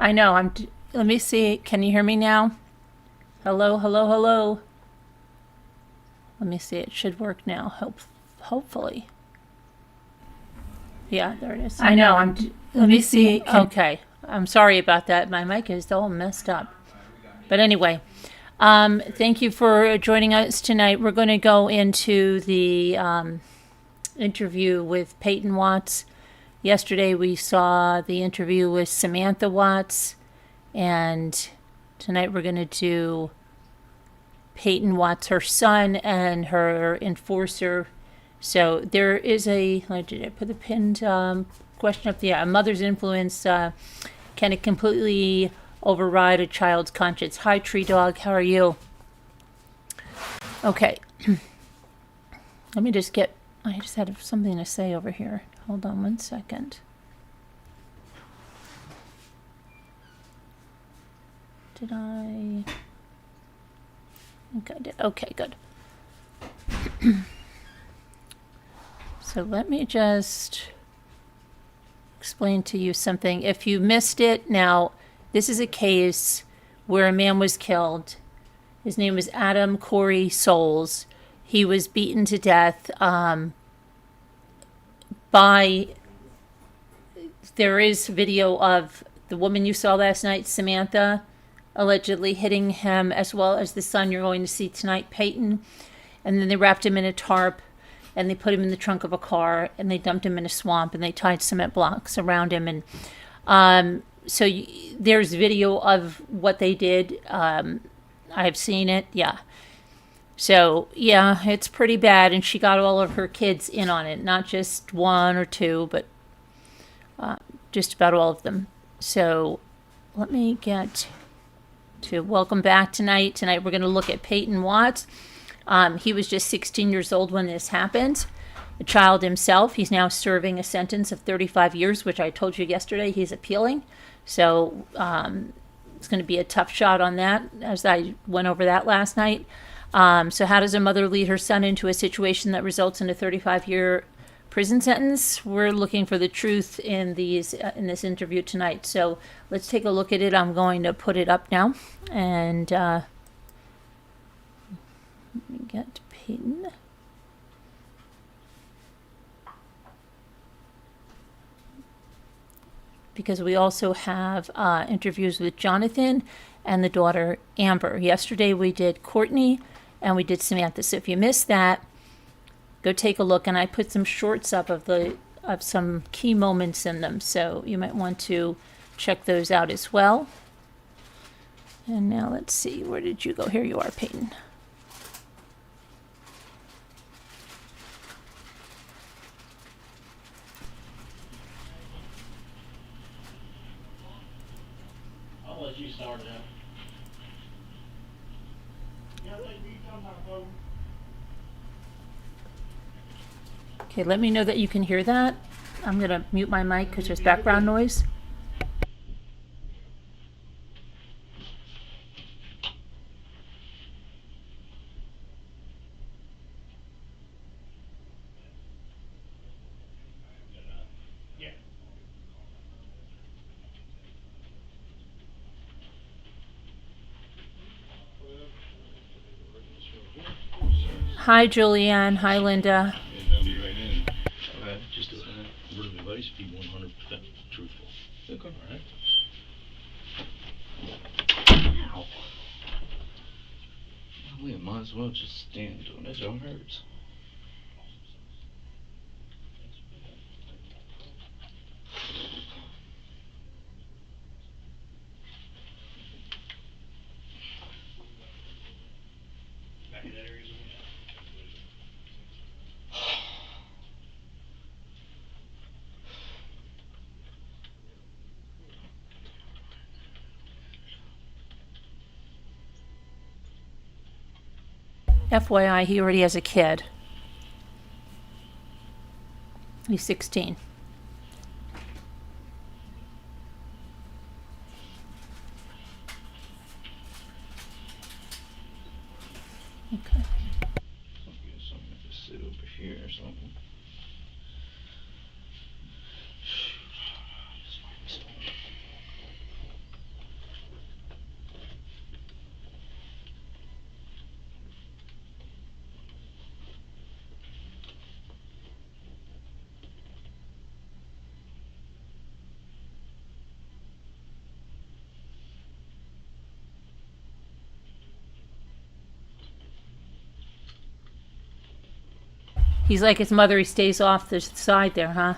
I know. Let me see. Can you hear me now? Hello, hello, hello. Let me see. It should work now. Hopefully. Yeah, there it is. I know. Let me see. Okay. I'm sorry about that. My mic is all messed up. But anyway, thank you for joining us tonight. We're going to go into the interview with Payton Watts. Yesterday we saw the interview with Samantha Watts, and tonight we're going to do Payton Watts, her son, and her enforcer. So there is did I put the pinned question up? Yeah, a mother's influence, can it completely override a child's conscience? Hi, Tree Dog, how are you? Okay. Let me just I just had something to say over here. Hold on 1 second. Did I think I did. Okay, good. So let me just explain to you something. If you missed it, now this is a case where a man was killed. His name was Adam Corey Souls. He was beaten to death there is video of the woman you saw last night, Samantha, allegedly hitting him, as well as the son you're going to see tonight, Payton. And then they wrapped him in a tarp, and they put him in the trunk of a car, and they dumped him in a swamp, and they tied cement blocks around him. And there's video of what they did. I've seen it, yeah. So, yeah, it's pretty bad, and she got all of her kids in on it, not just one or two, but just about all of them. So, let me get to welcome back tonight. Tonight we're going to look at Payton Watts. He was just 16 years old when this happened. A child himself. He's now serving a sentence of 35 years, which I told you yesterday he's appealing. So it's going to be a tough shot on that, as I went over that last night. So how does a mother lead her son into a situation that results in a 35-year prison sentence? We're looking for the truth in this interview tonight. So let's take a look at it. I'm going to put it up now. And let me get Payton. Because we also have interviews with Jonathan and the daughter Amber. Yesterday we did Courtney and we did Samantha. So if you missed that, go take a look. And I put some shorts up of some key moments in them. So you might want to check those out as well. And now let's see, where did you go? Here you are, Payton. I'll let you start it out. Okay, let me know that you can hear that. I'm going to mute my mic because there's background noise. Hi, Julianne. Hi, Linda. Okay, just a minute. Word of advice, be 100% truthful. Okay. All right. Ow. We might as well just stand doing it. It hurts. Back in that area. FYI, he already has a kid. He's 16. Okay. Something to sit over here or something. He's like his mother. He stays off the side there, huh?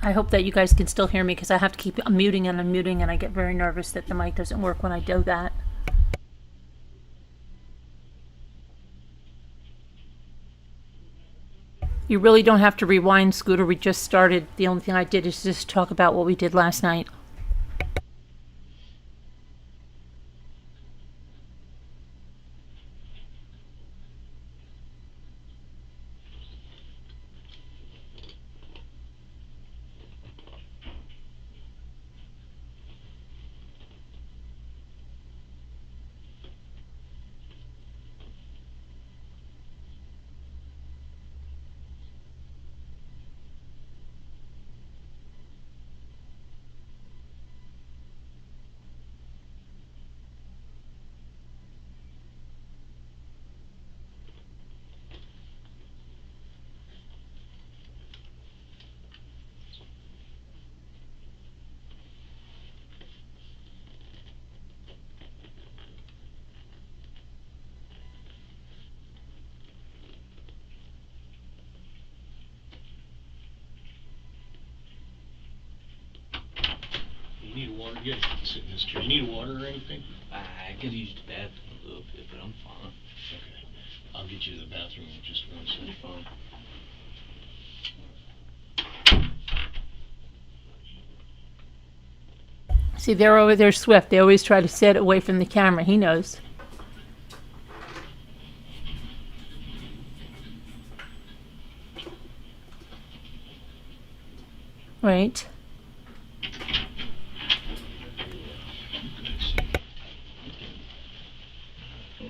I hope that you guys can still hear me because I have to keep muting and unmuting, and I get very nervous that the mic doesn't work when I do that. You really don't have to rewind, Scooter. We just started. The only thing I did is just talk about what we did last night. You need water? Yeah, you can sit in this chair. You need water or anything? I could use the bathroom a little bit, but I'm fine. Okay. I'll get you to the bathroom in just 1 second. Fine. See, they're over there swift. They always try to sit away from the camera. He knows. Right.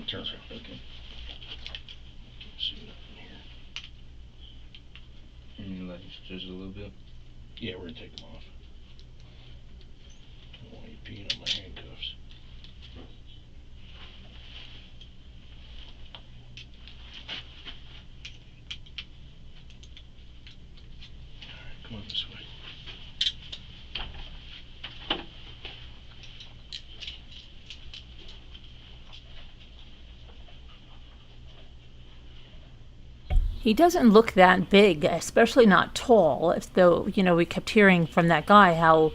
Turn around. Okay. See nothing here. Like just a little bit. Yeah, we're gonna take them off. I don't want you peeing on my handcuffs. Alright, come on this way. He doesn't look that big, especially not tall. As though, we kept hearing from that guy how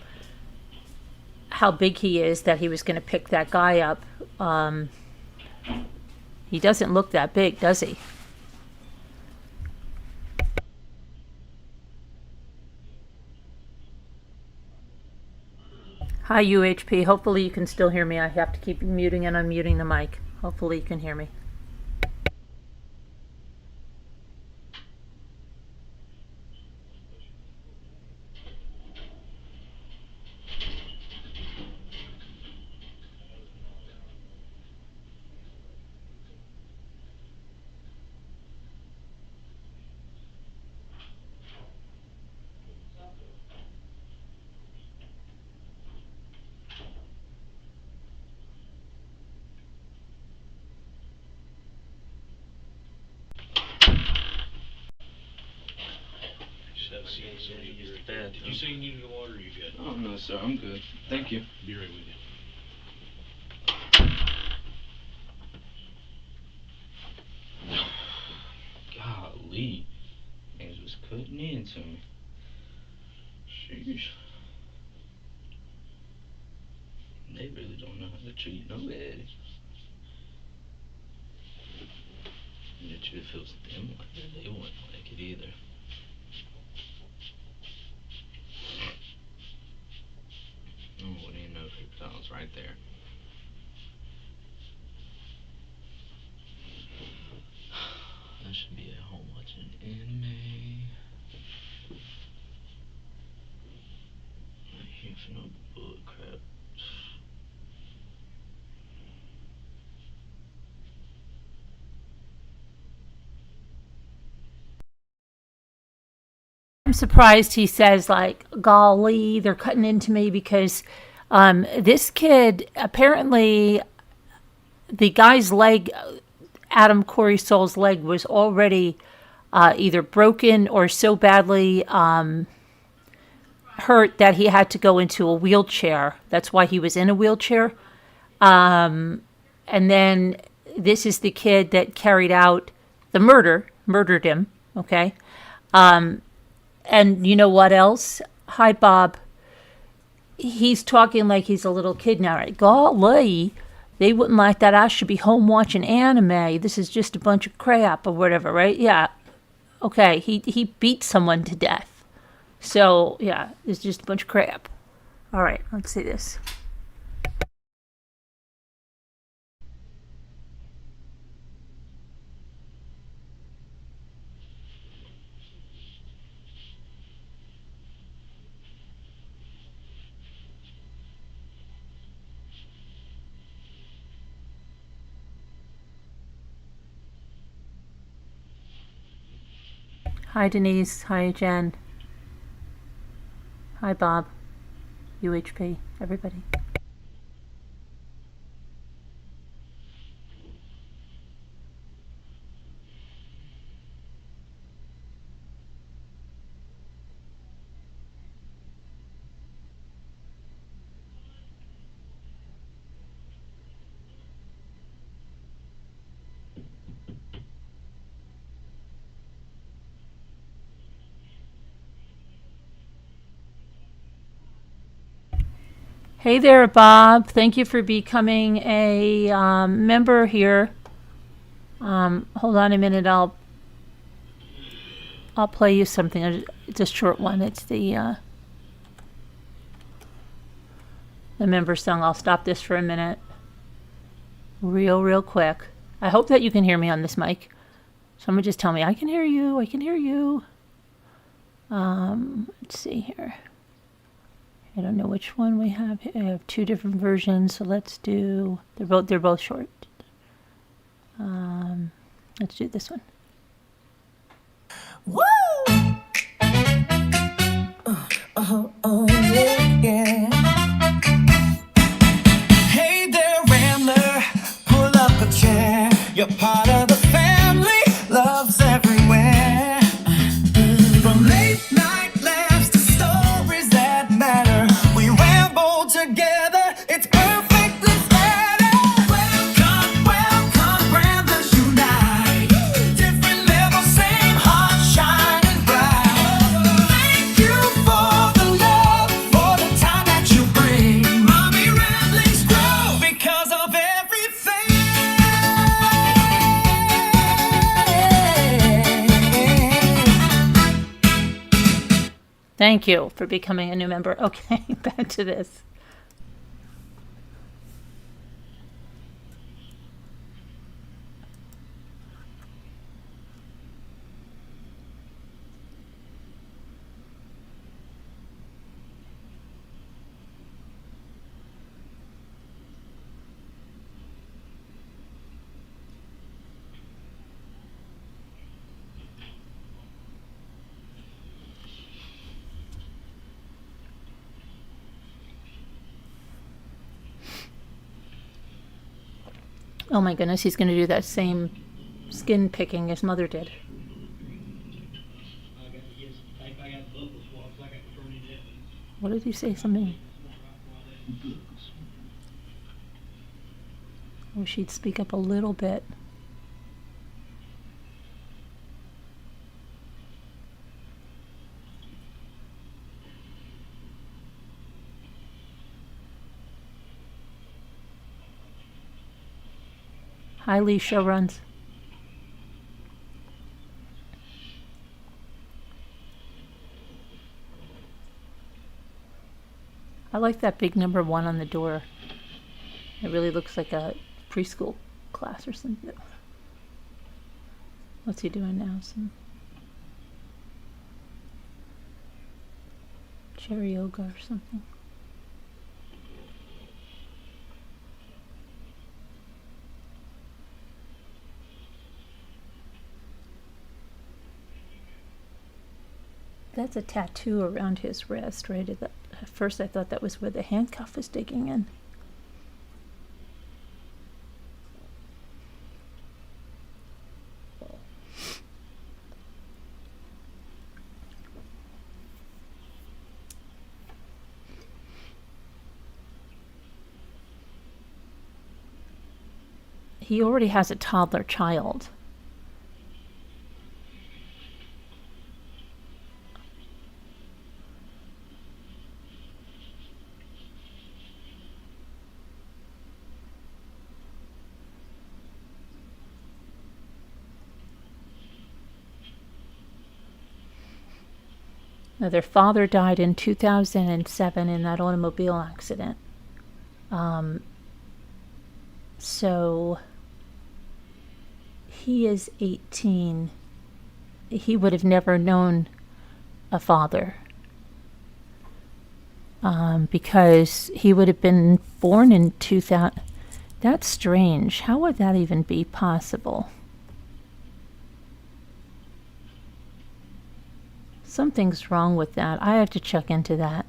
big he is, that he was going to pick that guy up. He doesn't look that big, does he? Hi, UHP. Hopefully you can still hear me. I have to keep muting and unmuting the mic. Hopefully you can hear me. Did you say you needed a water or you good? Oh no, sir, I'm good. Thank you. Be right with you. Golly, things was cutting into me. Sheesh. They really don't know how to treat nobody. And the truth feels them like that, they wouldn't like it either. Oh, what do you know, crocodile's right there. I should be at home watching anime. Not here for no bull crap. I'm surprised he says, like, golly, they're cutting into me, because this kid, apparently, the guy's leg, Adam Corey Soul's leg, was already either broken or so badly hurt that he had to go into a wheelchair. That's why he was in a wheelchair. And then this is the kid that carried out the murder murdered him. Okay. And you know what else? Hi, Bob. He's talking like he's a little kid now, right? Golly, they wouldn't like that. I should be home watching anime. This is just a bunch of crap or whatever, right? Yeah. Okay. He beat someone to death. So, yeah, it's just a bunch of crap. All right, let's see this. Hi, Denise. Hi, Jen. Hi, Bob. UHP. Everybody. Hey there, Bob. Thank you for becoming a member here. Hold on a minute. I'll play you something. It's a short one. It's the member song. I'll stop this for a minute. Real quick. I hope that you can hear me on this mic. Someone just tell me, I can hear you. I can hear you. Let's see here. I don't know which one we have. I have two different versions, so let's do. They're both short. Let's do this one. Woo! Yeah. Hey there, Rambler, pull up a chair. You're part of the family, love's everywhere. From late night laughs to stories that matter, we ramble together, it's perfectly scattered. Welcome, Ramblers unite. Different levels, same heart shining bright. Thank you for the love, for the time that you bring. Mommy Ramblings grow because of everything. Thank you for becoming a new member. Okay, back to this. Oh my goodness, he's going to do that same skin picking his mother did. What did he say? Something? I wish he'd speak up a little bit. Hi, Lee Show Runs. I like that big number 1 on the door. It really looks like a preschool class or something. What's he doing now? Some chair yoga or something. That's a tattoo around his wrist, right? At first I thought that was where the handcuff was digging in. He already has a toddler child. Now, their father died in 2007 in that automobile accident. So he is 18. He would have never known a father because he would have been born in 2000. That's strange. How would that even be possible? Something's wrong with that. I have to check into that.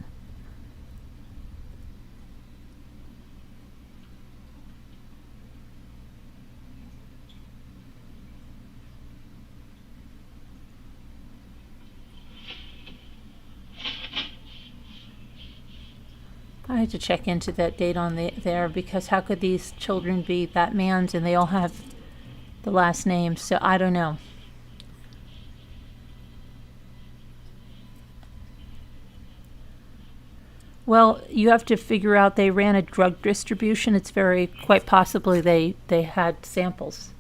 I had to check into that date on there because how could these children be Batman's and they all have the last name? So I don't know. Well, you have to figure out they ran a drug distribution. It's very quite possibly they had samples.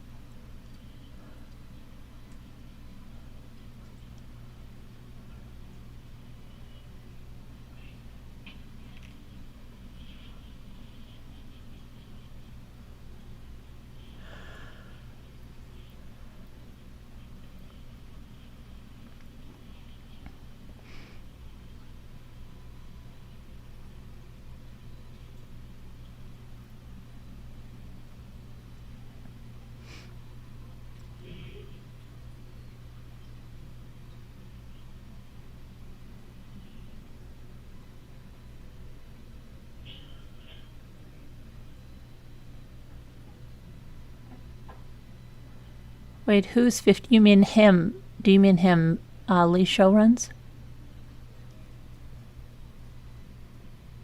Wait, who's 50? You mean him? Do you mean him, Lee Show runs?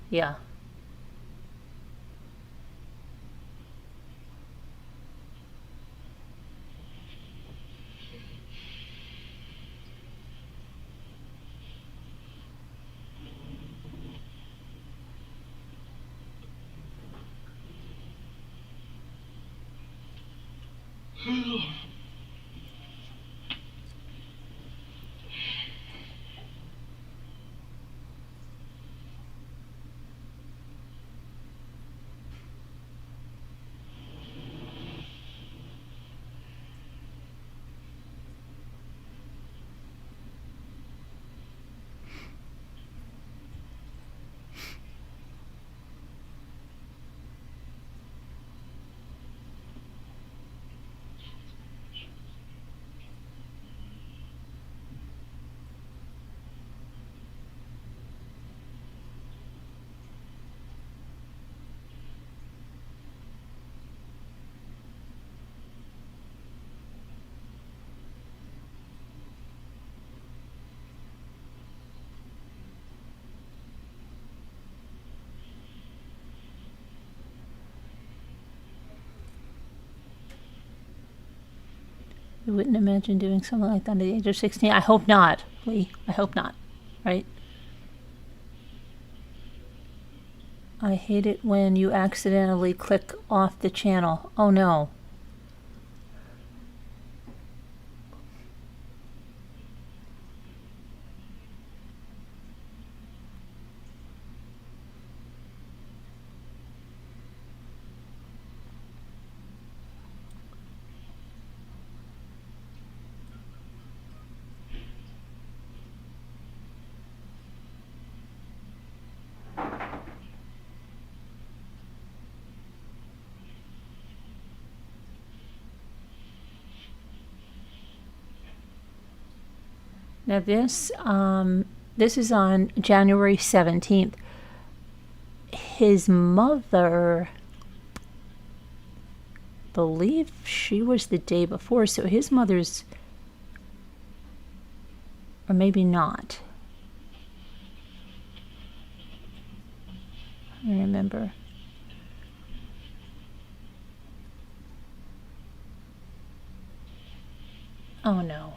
Yeah. You wouldn't imagine doing something like that at the age of 16. I hope not, Lee. I hope not. Right? I hate it when you accidentally click off the channel. Oh no. Now this is on January 17th. His mother, believe she was the day before, so his mother's, or maybe not. I don't remember. Oh no.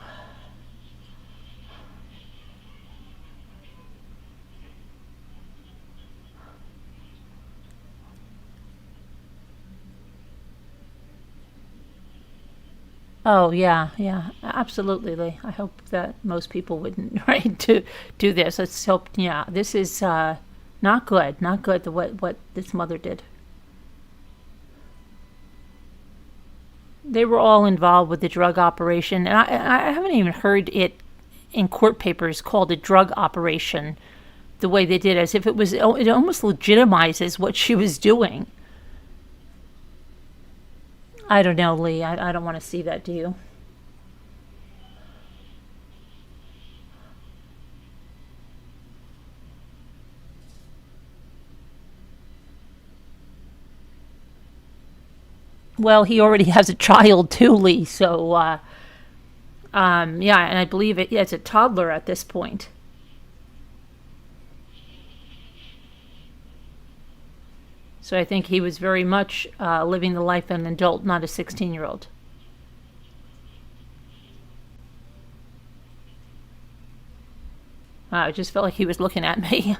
Oh, yeah, yeah, absolutely, Lee. I hope that most people wouldn't, right, do this. Let's hope, yeah, this is not good, not good, what this mother did. They were all involved with the drug operation, and I haven't even heard it in court papers called a drug operation the way they did, as if it almost legitimizes what she was doing. I don't know, Lee. I don't want to see that, do you? Well, he already has a child too, Lee. So, yeah, and I believe it's a toddler at this point. So I think he was very much living the life of an adult, not a 16-year-old. I just felt like he was looking at me.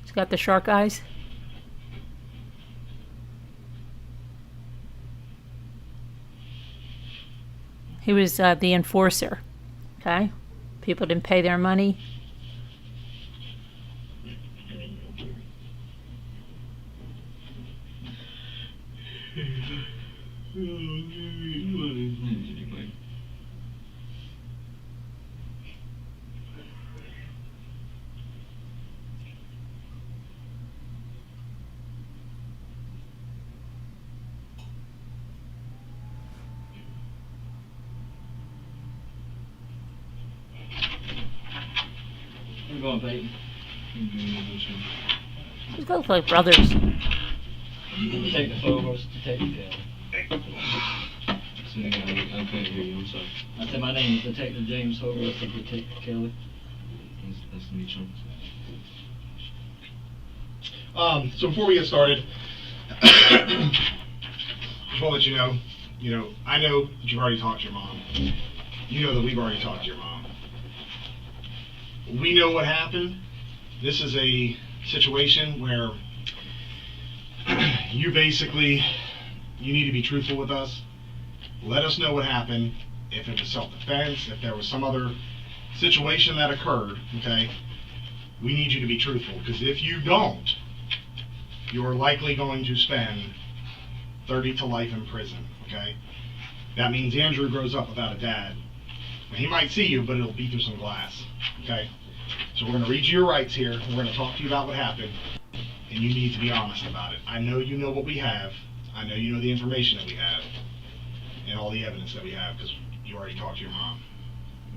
He's got the shark eyes. He was the enforcer. Okay? People didn't pay their money. I'm going, Payton. These both like brothers. Detective Phobos, Detective Kelly. I can't hear you, I'm sorry. I said my name is Detective James Phobos of Detective Kelly. Nice to meet you. So before we get started, just want to let you know, I know that you've already talked to your mom. You know that we've already talked to your mom. We know what happened. This is a situation where you need to be truthful with us. Let us know what happened. If it was self-defense, if there was some other situation that occurred, okay? We need you to be truthful, because if you don't, you are likely going to spend 30 to life in prison, okay? That means Andrew grows up without a dad. And he might see you, but it'll be through some glass, okay? So we're going to read you your rights here. We're going to talk to you about what happened, and you need to be honest about it. I know you know what we have. I know you know the information that we have, and all the evidence that we have, because you already talked to your mom.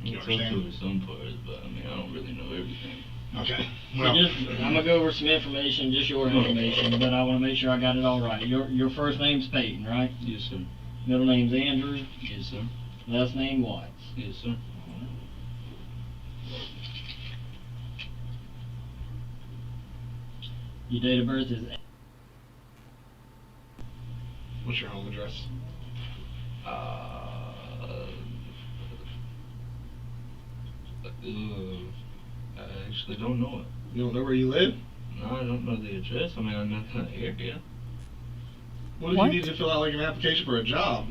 You understand? With some parts, but I mean, I don't really know everything. Okay. So Well, I'm gonna go over some information, just your information, but I want to make sure I got it all right. Your first name's Payton, right? Yes, sir. Middle name's Andrew. Yes, sir. Last name Watts. Yes, sir. Your date of birth is what's your home address? I actually don't know it. You don't know where you live? No, I don't know the address. I mean, I know the area. What did What? you need to fill out like an application for a job?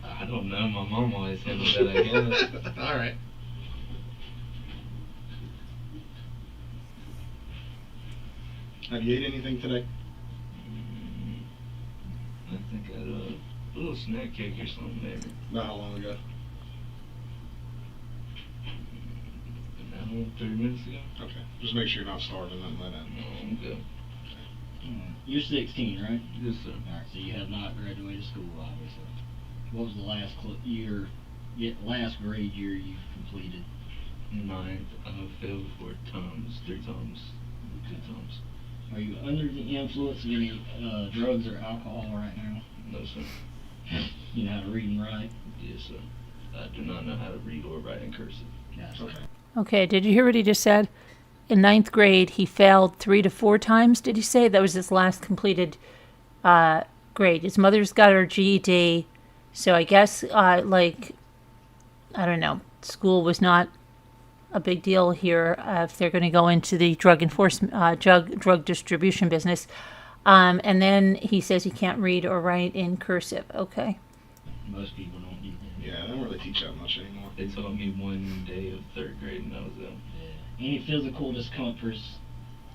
I don't know. My mom always handled that, I guess. All right. Have you ate anything today? I think I had a little snack cake or something, maybe. Not how long ago? An hour, 30 minutes ago. Okay. Just make sure you're not starving, nothing like that. No, I'm good. you're 16, right? Yes, sir. All right, so you have not graduated school, obviously. What was the last grade year you completed? 9th. I failed 4 times, 3 times, 2 times. Are you under the influence of any drugs or alcohol right now? No, sir. You know how to read and write? Yes, sir. I do not know how to read or write in cursive. Gotcha. Okay. Okay, did you hear what he just said? In ninth grade, he failed 3 to 4 times, did he say? That was his last completed grade. His mother's got her GED, so I guess, I don't know, school was not a big deal here if they're going to go into the drug enforcement, drug distribution business. And then he says he can't read or write in cursive. Okay. Most people don't do that. Yeah, they don't really teach that much anymore. They taught me one day of third grade and that was it. Yeah. Any physical discomforts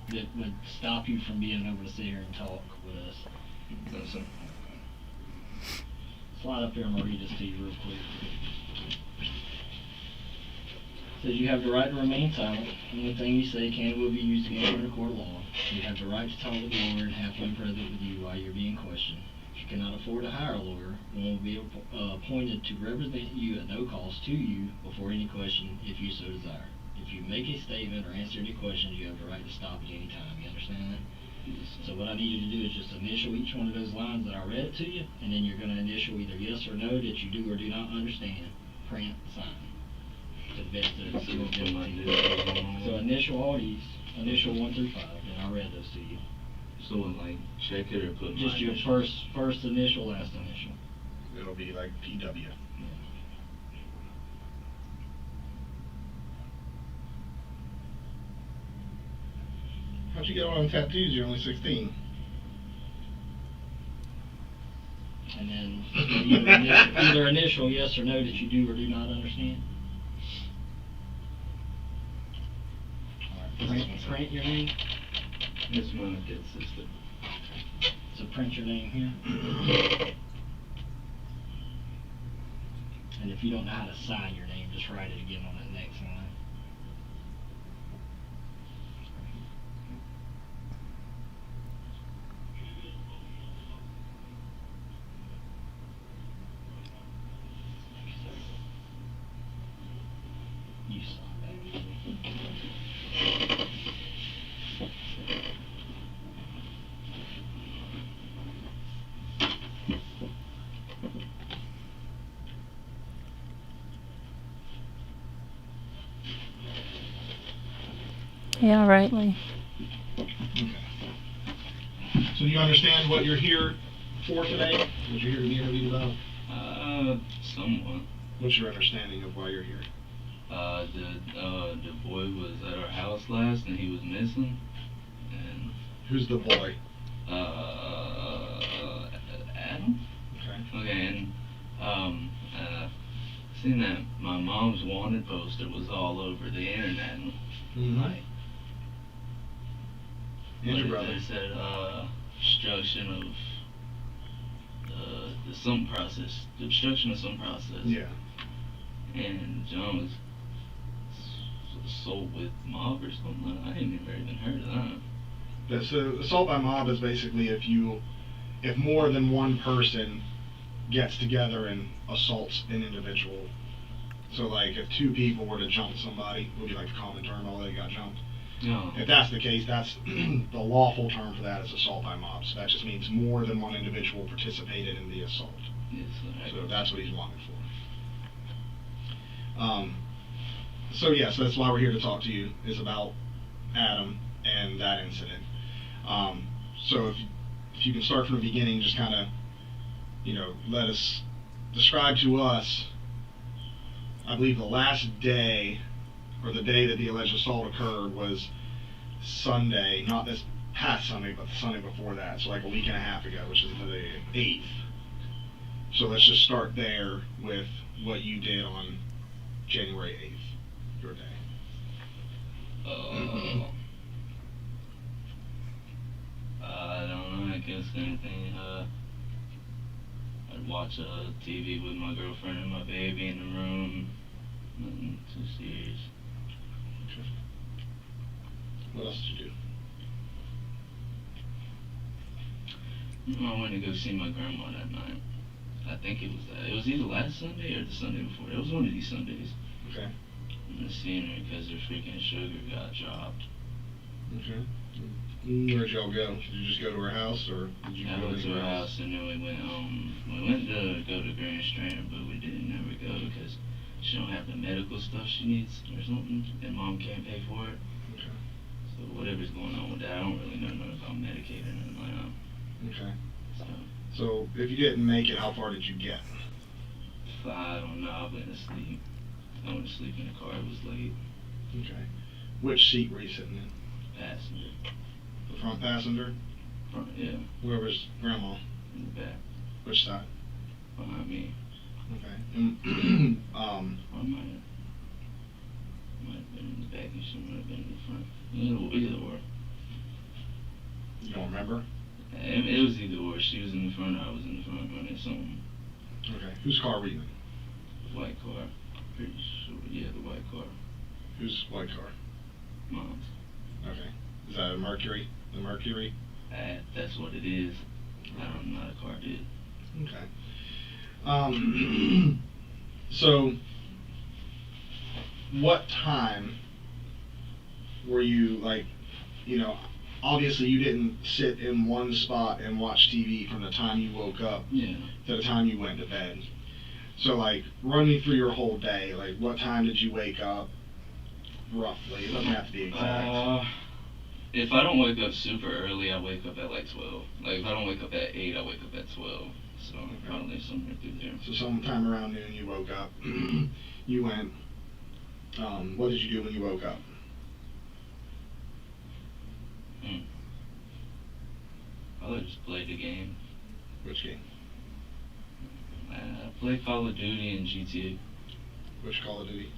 that would stop you from being able to sit here and talk with us? No, sir. Slide up here, I'm going to read this to you real quick. It says you have the right to remain silent. Anything you say can and will be used against you in a court of law. You have the right to talk with a lawyer and have one present with you while you're being questioned. If you cannot afford to hire a lawyer, one will be appointed to represent you at no cost to you before any question if you so desire. If you make a statement or answer any questions, you have the right to stop at any time. You understand that? So what I need you to do is just initial each one of those lines that I read it to you, and then you're going to initial either yes or no that you do or do not understand. Print, sign. To the best of your ability. So initial all these, initial 1 through 5, and I read those to you. So like check it or put Just my your initials? first initial, last initial. It'll be like PW. How'd you get all them tattoos? You're only 16. And then either initial yes or no that you do or do not understand. Alright, print your name. This one I did, sister. So print your name here. And if you don't know how to sign your name, just write it again on that next line. You saw that. Yeah, right, Lee. Okay. So do you understand what you're here for today? What you're here to be interviewed about? Somewhat. What's your understanding of why you're here? The boy was at our house last and he was missing. And, Who's the boy? Adam? Okay. Okay, and, seen that my mom's wanted poster was all over the internet. Mm-hmm. Like, And your what brother? it said, obstruction of, the some process, the obstruction of some process. Yeah. And John was assault with mob or something. I ain't never even heard of that. Yeah, so assault by mob is basically if more than one person gets together and assaults an individual. So like if 2 people were to jump somebody, would be like the common term, oh, they got jumped. No. If that's the case, that's the lawful term for that is assault by mob. So that just means more than one individual participated in the assault. Yes, So that's what he's wanted for. So yes, that's why we're here to talk to you, is about Adam and that incident. So if you can start from the beginning, just kind of, let us describe to us, I believe the last day, or the day that the alleged assault occurred was Sunday, not this past Sunday, but the Sunday before that, so like a week and a half ago, which is the 8th. So let's just start there with what you did on January 8th, your day. I don't know, I guess anything, I'd watch TV with my girlfriend and my baby in the room. Nothing too serious. Okay. What else did you do? I went to go see my grandma that night. I think it was that. It was either last Sunday or the Sunday before. It was one of these Sundays. Okay. And I seen her because her freaking sugar got dropped. Okay. Where'd y'all go? Did you just go to her house, or did you I go went to her anywhere else? house and then we went to go to Grand Strand, but we didn't ever go because she don't have the medical stuff she needs or something, and Mom can't pay for it. Okay. So whatever's going on with that, I don't really know nothing about Medicaid or nothing like that. Okay. So So if you didn't make it, how far did you get? I don't know. I went to sleep. I went to sleep in the car. It was late. Okay. Which seat were you sitting in? Passenger. The front passenger? Front, yeah. Where was Grandma? In the back. Which side? Behind me. Okay. Or might have been in the back and she might have been in the front. Either or. You don't remember? It was either or. She was in the front or I was in the front running something. Okay. Whose car were you in? White car. Pretty sure. Yeah, the white car. Whose white car? Mom's. Okay. Is that a Mercury? The Mercury? That's what it is. I don't know how the car did. Okay. So, what time were you, like, you know, obviously you didn't sit in one spot and watch TV from the time you woke up Yeah. to the time you went to bed. So, like, run me through your whole day. Like, what time did you wake up, roughly? It doesn't have to be exact. If I don't wake up super early, I wake up at like 12. Like if I don't wake up at 8, I wake up at 12. So probably somewhere through there. So sometime around noon you woke up. You went, what did you do when you woke up? I just played the game. Which game? I played Call of Duty and GTA. Which Call of Duty?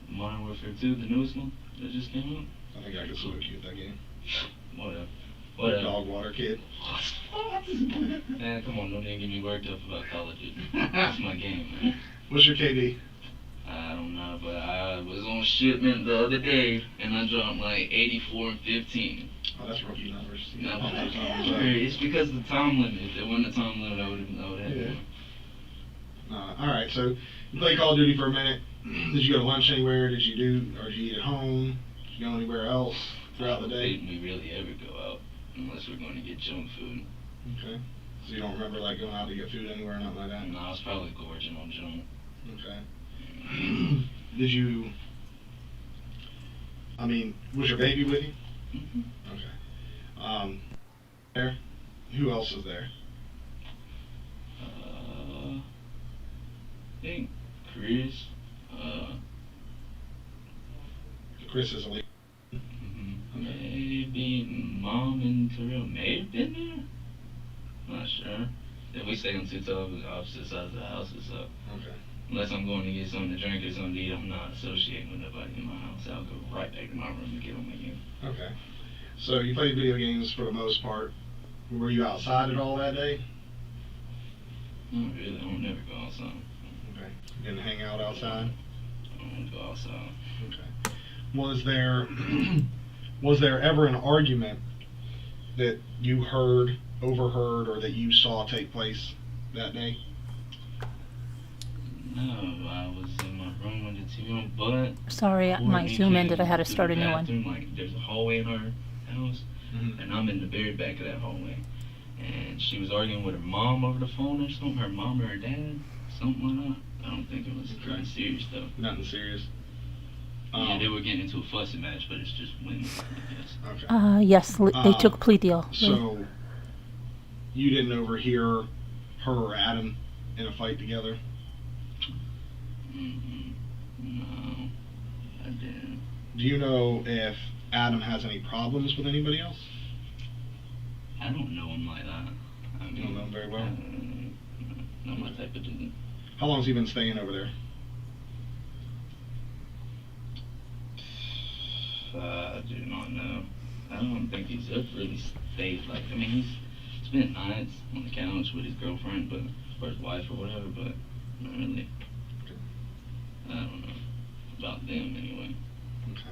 Modern Warfare 2, the newest one that just came I think I could salute you at that game. out. Whatever. Dog water kid. Man, come on, don't even get me worked up about Call of Duty. That's my game, man. What's your KD? I don't know, but I was on shipment the other day and I dropped like 84 and 15. Oh, that's rookie numbers. You No, gotta pump those numbers up. it's because of the time limit. If there wasn't a time limit, I would have had Yeah. more. Alright, so you played Call of Duty for a minute. Did you go to lunch anywhere? Did you eat at home? Did you go anywhere else throughout the day? We really ever go out unless we're going to get junk food. Okay. So you don't remember like going out to get food anywhere or nothing like that? No, I was probably gorging on junk. Okay. Did you, I mean, was your baby with you? Mm-hmm. Okay. There? Who else is there? I think Chris. Chris is a lead. Maybe Mom and Terrell may have been there. Not sure. If we stay on two opposite sides of the houses, so Okay. unless I'm going to get something to drink or something to eat, I'm not associating with nobody in my house. I'll go right back to my room and get on my game. Okay. So you played video games for the most part. Were you outside at all that day? Not really. I don't never go outside. Okay. You didn't hang out outside? I don't go outside. Okay. Was there ever an argument that you heard, overheard, or that you saw take place that day? No, I was in my room with the TV on, but Sorry, my Horry Zoom came ended. I had to to start the a new one. bathroom, like there's a hallway in our house, Mm-hmm. and I'm in the very back of that hallway. And she was arguing with her mom over the phone or something, her mom or her dad, something like that. I don't think it was anything serious though. Nothing serious. Yeah, they were getting into a fussy match, but it's just women, I guess. Okay. Yes, they took a plea deal. So you didn't overhear her or Adam in a fight together? No, I didn't. Do you know if Adam has any problems with anybody else? I don't know him like that. I mean, You don't know him very well? Not my type of dude. How long has he been staying over there? I do not know. I don't think he's ever really stayed. Like, I mean, he's spent nights on the couch with his girlfriend, but or his wife or whatever. But not really. I don't know about them anyway. Okay.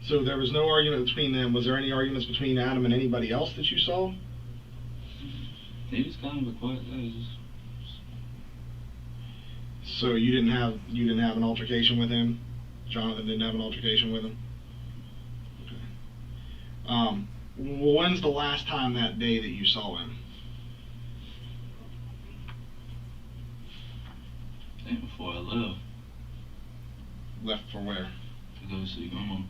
So there was no argument between them. Was there any arguments between Adam and anybody else that you saw? He was kind of a quiet guy. So you didn't have an altercation with him? Jonathan didn't have an altercation with him? Okay. When's the last time that day that you saw him? I think before I left. Left for where? To go see Grandma.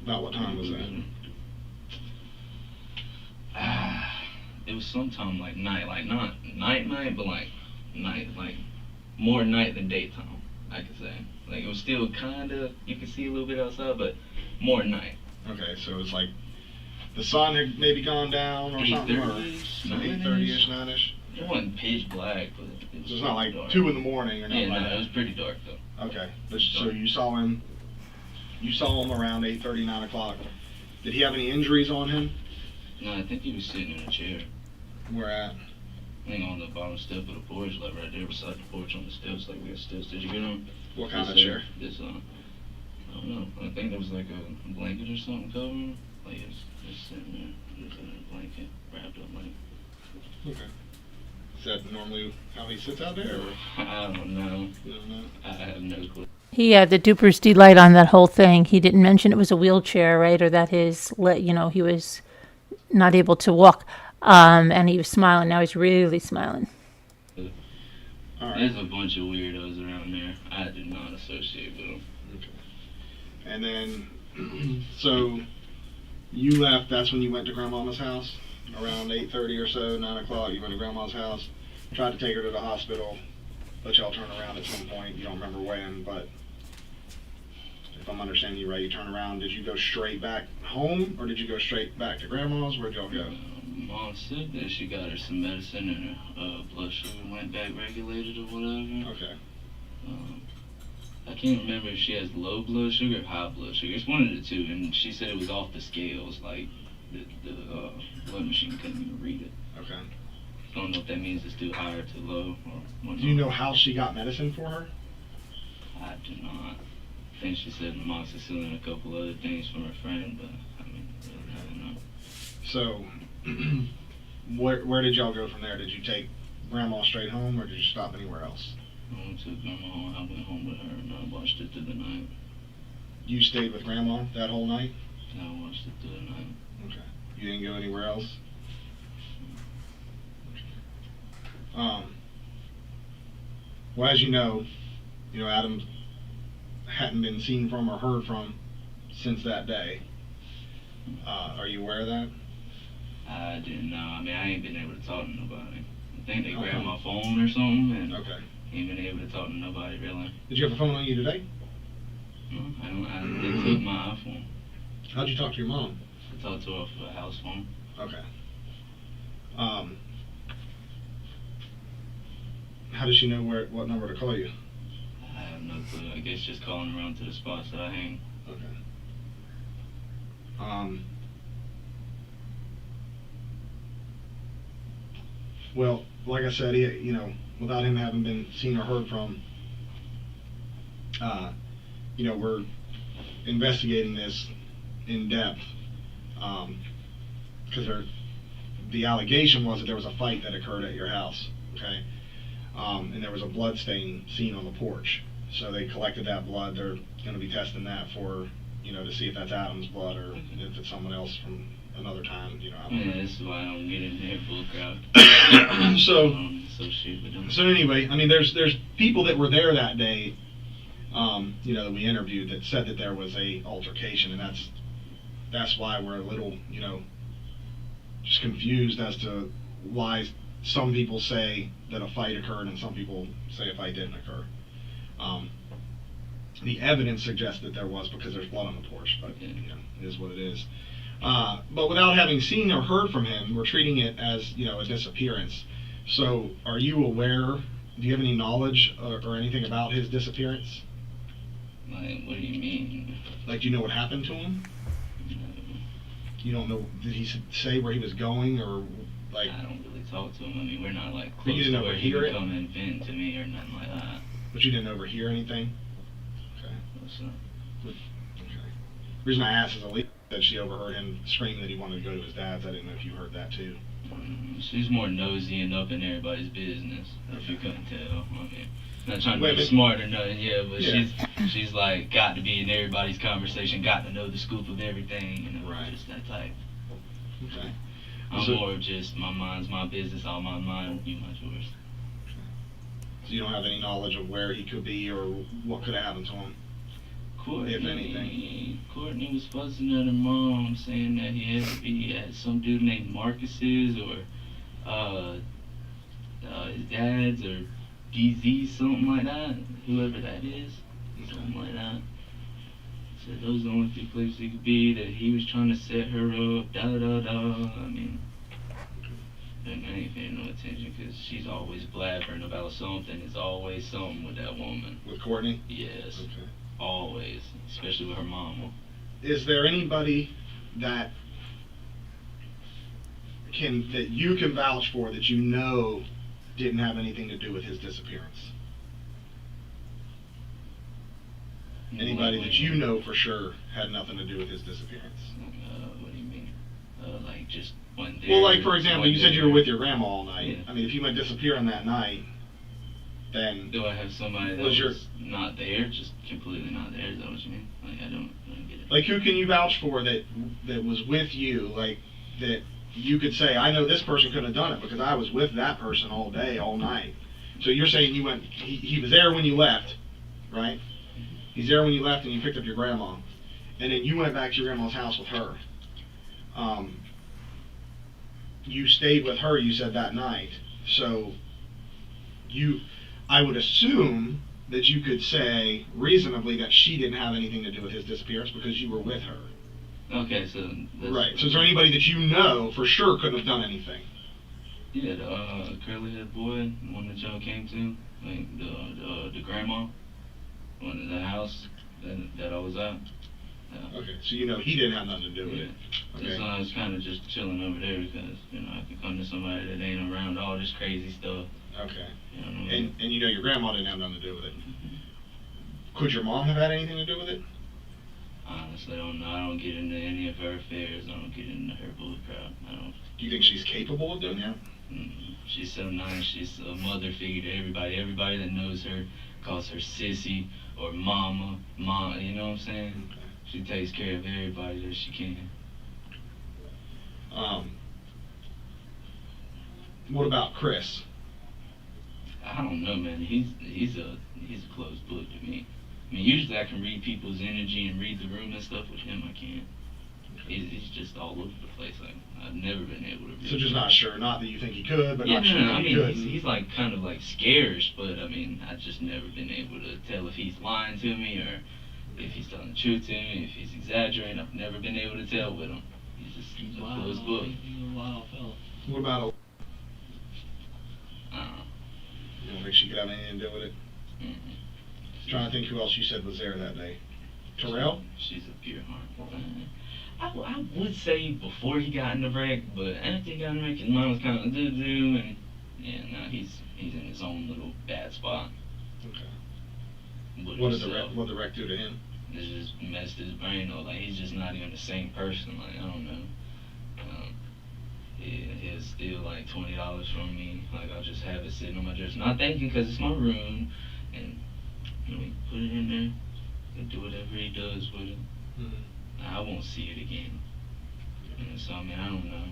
About what time was that? It was sometime like night, like not night, but like night, like more night than daytime, I could say. Like it was still kind of, you could see a little bit outside, but more night. Okay, so it's like the sun had maybe gone down or something? 8:30-ish, 8:30-ish, 9-ish? It wasn't pitch black, but So it's not like dark. 2 in the morning or Yeah, nothing like no, that? it was pretty dark though. Okay, but so you saw him around 8:30, 9 o'clock. Did he have any injuries on him? No, I think he was sitting in a chair. Where at? I think on the bottom step of the porch, like right there beside the porch on the steps, like we have steps. Did you get on? What kind of This, chair? This, I don't know. I think there was like a blanket or something covering him. Like it's just sitting there, just in a blanket, wrapped up like. Okay. Is that normally how he sits out there? Or? I don't know. You don't know? I have no clue. He had the duper's delight on that whole thing. He didn't mention it was a wheelchair, right? Or that he was not able to walk. And he was smiling. Now he's really smiling. All right. There's a bunch of weirdos around there. I did not associate with them. Okay. And then, so you left. That's when you went to Grandmama's house around 8:30 or so, 9 o'clock. You went to Grandma's house, tried to take her to the hospital, but y'all turned around at some point. You don't remember when, but if I'm understanding you right, you turned around. Did you go straight back home, or did you go straight back to Grandma's? Where'd y'all go? Mom said that she got her some medicine and her blood sugar went back regulated or whatever. Okay. I can't remember if she has low blood sugar or high blood sugar. It's one of the two, and she said it was off the scales, like the blood machine couldn't even read it. Okay. I don't know if that means it's too high or too low. Or Do you know how she got medicine for her? I do not. I think she said amoxicillin and a couple other things from her friend, but I mean, I don't know. So, where did y'all go from there? Did you take Grandma straight home, or did you stop anywhere else? I went to Grandma home. I went home with her and I watched it through the night. You stayed with Grandma that whole night? I watched it through the night. Okay. You didn't go anywhere else? Well, as you know, Adam hadn't been seen from or heard from since that day. Are you aware of that? I didn't know. I mean, I ain't been able to talk to nobody. I think they grabbed my phone or something, and Okay. ain't been able to talk to nobody really. Did you have a phone on you today? No, I don't. They took my iPhone. How'd you talk to your mom? I talked to her off of a house phone. Okay. How does she know what number to call you? I have no clue. I guess just calling around to the spots that I hang. Okay. Well, like I said, without him having been seen or heard from, we're investigating this in depth, because the allegation was that there was a fight that occurred at your house, okay? And there was a blood stain seen on the porch. So they collected that blood. They're going to be testing that for, to see if that's Adam's blood or if it's someone else from another time, I don't know. Yeah, this is why I don't get in there full crowd. So, I don't associate with them. so anyway, I mean, there's people that were there that day, that we interviewed that said that there was a altercation, and that's why we're a little, just confused as to why some people say that a fight occurred and some people say a fight didn't occur. The evidence suggests that there was, because there's blood on the porch, but it is what it is. But without having seen or heard from him, we're treating it as a disappearance. So, are you aware? Do you have any knowledge or anything about his disappearance? Like, what do you mean? Like, do you know what happened to him? You don't know? Did he say where he was going, or like? I don't really talk to him. I mean, we're not like But close you didn't to where he overhear would it? come and vent to me or nothing like that. But you didn't overhear anything? Okay. So, Okay. The reason I asked is Alicia said she overheard him screaming that he wanted to go to his dad's. I didn't know if you heard that too. she's more nosy and up in everybody's business, if you couldn't tell. I mean, Not trying to Wait, be but- smart or nothing, yeah, but Yeah. she's like got to be in everybody's conversation, got to know the scoop of everything, you know, Right. just that type. Okay. I'm So- more of just my mind's my business, all my mind, you mind yours. So you don't have any knowledge of where he could be or what could have happened to him? Courtney was fussing at her mom, saying that he had to be at some dude named Marcus's or his dad's or DZ, something like that. Whoever that is, something like that. Said those are the only 3 places he could be. That he was trying to set her up. Da da da. I mean, I ain't paying no attention because she's always blabbering about something. It's always something with that woman. With Courtney? Yes. Okay. Always, especially with her mama. Is there anybody that you can vouch for that you know didn't have anything to do with his disappearance? Anybody that you know for sure had nothing to do with his disappearance? What do you mean? Like just went there. Well, like for example, went you said you there. were with your grandma all night. Yeah. I mean, if you went disappearing that night, then Do I have somebody that Was your- was not there, just completely not there? Is that what you mean? Like I don't get it. like who can you vouch for that was with you, like that you could say, I know this person couldn't have done it because I was with that person all day, all night. So you're saying you went, he was there when you left, right? He's there when you left and you picked up your grandma, and then you went back to your grandma's house with her. You stayed with her, you said, that night. So I would assume that you could say reasonably that she didn't have anything to do with his disappearance because you were with her. Okay, so that's, Right. So is there anybody that you know for sure couldn't have done anything? Yeah, the curly head boy, the one that y'all came to, like the grandma, one in the house that I was at. Okay. So you know he didn't have nothing to do with it. Okay. So I was kind of just chilling over there because I could come to somebody that ain't around all this crazy stuff. Okay. You know what I mean? And you know your grandma didn't have nothing to do with it. Could your mom have had anything to do with it? Honestly, I don't know. I don't get into any of her affairs. I don't get into her bull crap. I don't. Do you think she's capable of doing that? She's so nice. She's a mother figure to everybody. Everybody that knows her calls her sissy or mama. Mom, you know what I'm saying? Okay. She takes care of everybody that she can. What about Chris? I don't know, man. He's a closed book to me. I mean, usually I can read people's energy and read the room and stuff. With him, I can't. He's just all over the place. Like I've never been able to read. So just not sure. Not that you think he could, but Yeah, not sure no, I that he mean, could. he's like kind of like scarish, but I mean, I've just never been able to tell if he's lying to me or if he's telling the truth to me, if he's exaggerating. I've never been able to tell with him. He's just a closed book. He's a wild fella. What about I don't know. you don't think she could have anything to do with it? Trying to think who else you said was there that day. Terrell? She's a pure heart. I would say before he got in the wreck, but after he got in the wreck, his mom was kind of doo-doo, and yeah, now he's in his own little bad spot. Okay. With What did himself. the wreck do to him? It's just messed his brain up. Like he's just not even the same person. Like I don't know. He'll steal like $20 from me. Like I'll just have it sitting on my dresser, not thinking because it's my room, and we put it in there. He'll do whatever he does with it. I won't see it again. So I mean I don't know.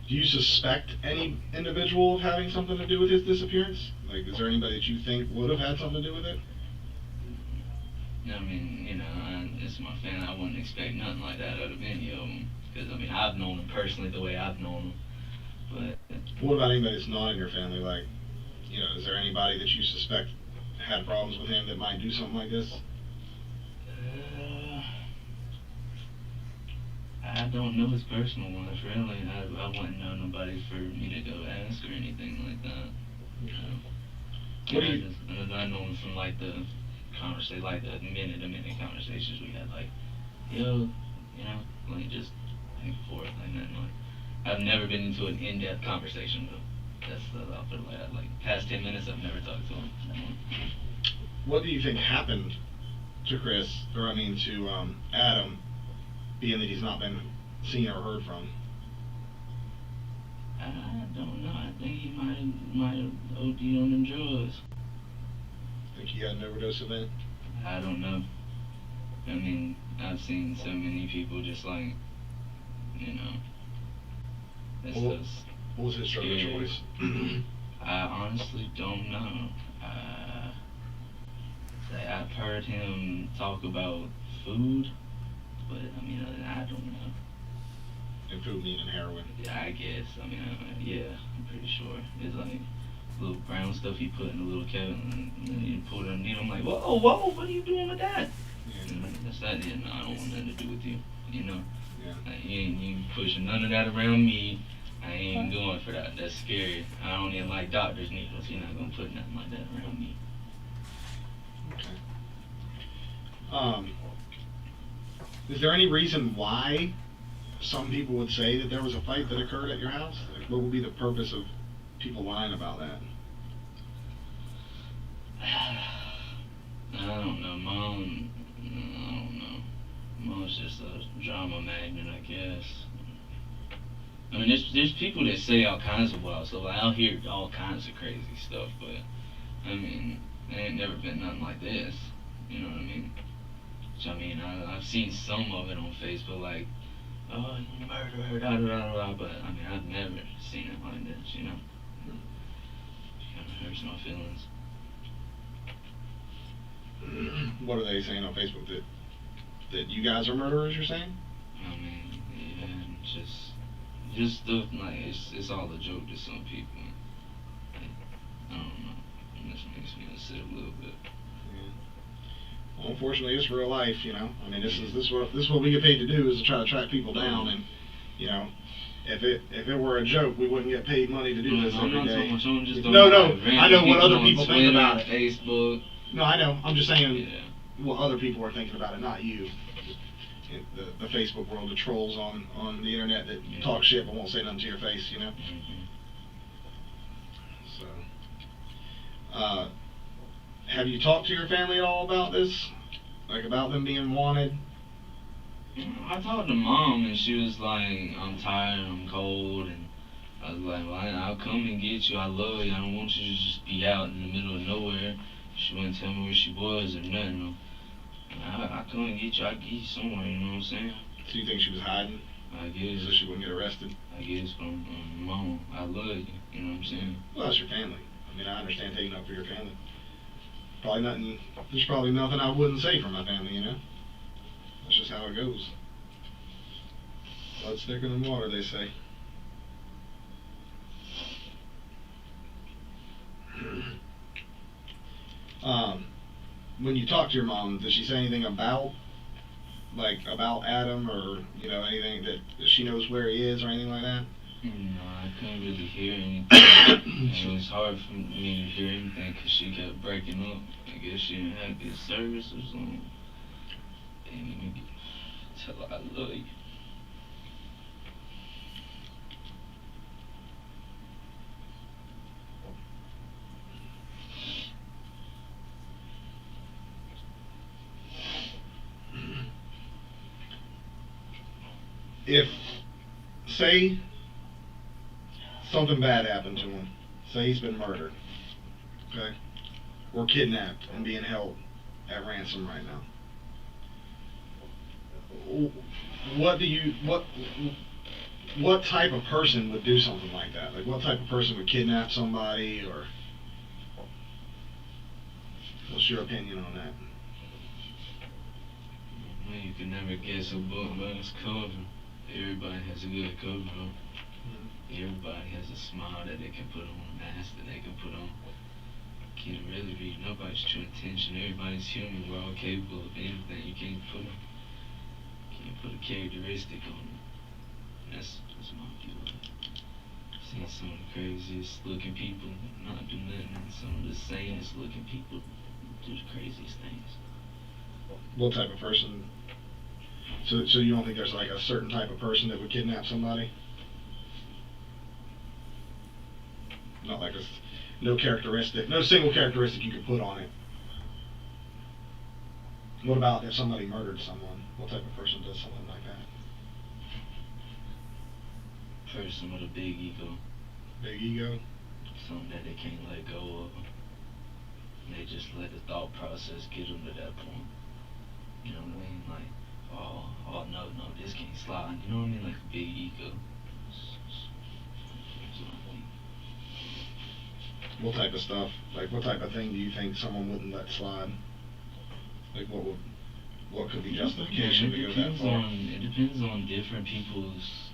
Do you suspect any individual of having something to do with his disappearance? Like, is there anybody that you think would have had something to do with it? I mean, it's my family. I wouldn't expect nothing like that out of any of them. Because, I mean, I've known them personally the way I've known them. But What about anybody that's not in your family? Like, is there anybody that you suspect had problems with him that might do something like this? I don't know his personal life, really. I wouldn't know nobody for me to go ask or anything like that. What do you- I know him from, like, the conversation, like, the minute-to-minute conversations we had, like, yo, like, just back and forth, like, nothing like. I've never been into an in-depth conversation, though. I'll put it like that. Like, past 10 minutes, I've never talked to him. What do you think happened to Chris, or to Adam, being that he's not been seen or heard from? I don't know. I think he might have OD'd on them drugs. Think he had an overdose event? I don't know. I mean, I've seen so many people just like, you know, it's Well, just What was his drug of scary. choice? I honestly don't know. I've heard him talk about food, but I mean, I don't know. And food meaning heroin. Yeah, I guess. I mean, yeah, I'm pretty sure. It's like little brown stuff he put in a little cabin, and then you pull it underneath. I'm like, whoa, what are you doing with that? Yeah. And that's that. Yeah, no, I don't want nothing to do with you. You know, Yeah. like, you pushing none of that around me. I ain't going for that. That's scary. I don't even like doctor's needles. You're not gonna put nothing like that around me. Okay. Is there any reason why some people would say that there was a fight that occurred at your house? Like, what would be the purpose of people lying about that? I don't know, Mom. I don't know. Mom's just a drama magnet, I guess. I mean, there's people that say all kinds of wild stuff. Like, I'll hear all kinds of crazy stuff, but I mean, there ain't never been nothing like this. You know what I mean? Which I mean, I've seen some of it on Facebook, like, oh, you murdered her, da da da da. But I mean, I've never seen it like this. You know, it kind of hurts my feelings. What are they saying on Facebook? That you guys are murderers, you're saying? I mean, yeah, just stuff like it's all a joke to some people. Like, I don't know. It just makes me upset a little bit. Well, unfortunately, it's real life, you know. I mean, this is what we get paid to do, is to try to track people down, and you know, if it were a joke, we wouldn't get paid money to do this I'm every not day. talking about, I'm just talking No, about, like, I know what random other on people think Twitter, about it. Facebook. No, I know. I'm just saying Yeah. what other people are thinking about it, not you. The Facebook world, the trolls on the internet that Yeah. talk shit but won't say nothing to your face, you know. Mhm. So, have you talked to your family at all about this? Like about them being wanted? I talked to Mom, and she was like, I'm tired, I'm cold, and I was like, well, I'll come and get you. I love you. I don't want you to just be out in the middle of nowhere. She wouldn't tell me where she was or nothing. I come and get you. I get you somewhere. You know what I'm saying? So you think she was hiding I guess. so she wouldn't get arrested? I guess from Mom. I love you. You know what I'm saying? Well, that's your family. I mean, I understand taking up for your family. There's probably nothing I wouldn't say for my family, you know? That's just how it goes. Blood's thicker than water, they say. When you talk to your mom, does she say anything about Adam, or, you know, anything that she knows where he is or anything like that? No, I couldn't really hear anything. It was hard for me to hear anything because she kept breaking up. I guess she didn't have good service or something. And you tell her I love you. If, say, something bad happened to him, say he's been murdered, okay, or kidnapped and being held at ransom right now, what type of person would do something like that? Like, what type of person would kidnap somebody, or what's your opinion on that? Well, you can never guess a book by its cover. Everybody has a good cover, though. Everybody has a smile that they can put on, a mask that they can put on. Can't really read nobody's true intention. Everybody's human. We're all capable of anything. You can't put a characteristic on it. That's my view of it. I've seen some of the craziest looking people not do nothing, and some of the sanest looking people do the craziest things. What type of person? So you don't think there's like a certain type of person that would kidnap somebody? Not like no single characteristic you could put on it. What about if somebody murdered someone? What type of person does something like that? person with a big ego. Big ego. Something that they can't let go of. They just let the thought process get them to that point. You know what I mean? Like, oh no, this can't slide. You know what I mean? Like a big ego. That's what I think. What type of stuff? Like, what type of thing do you think someone wouldn't let slide? Like, what could be justification to go that far? It depends on different people's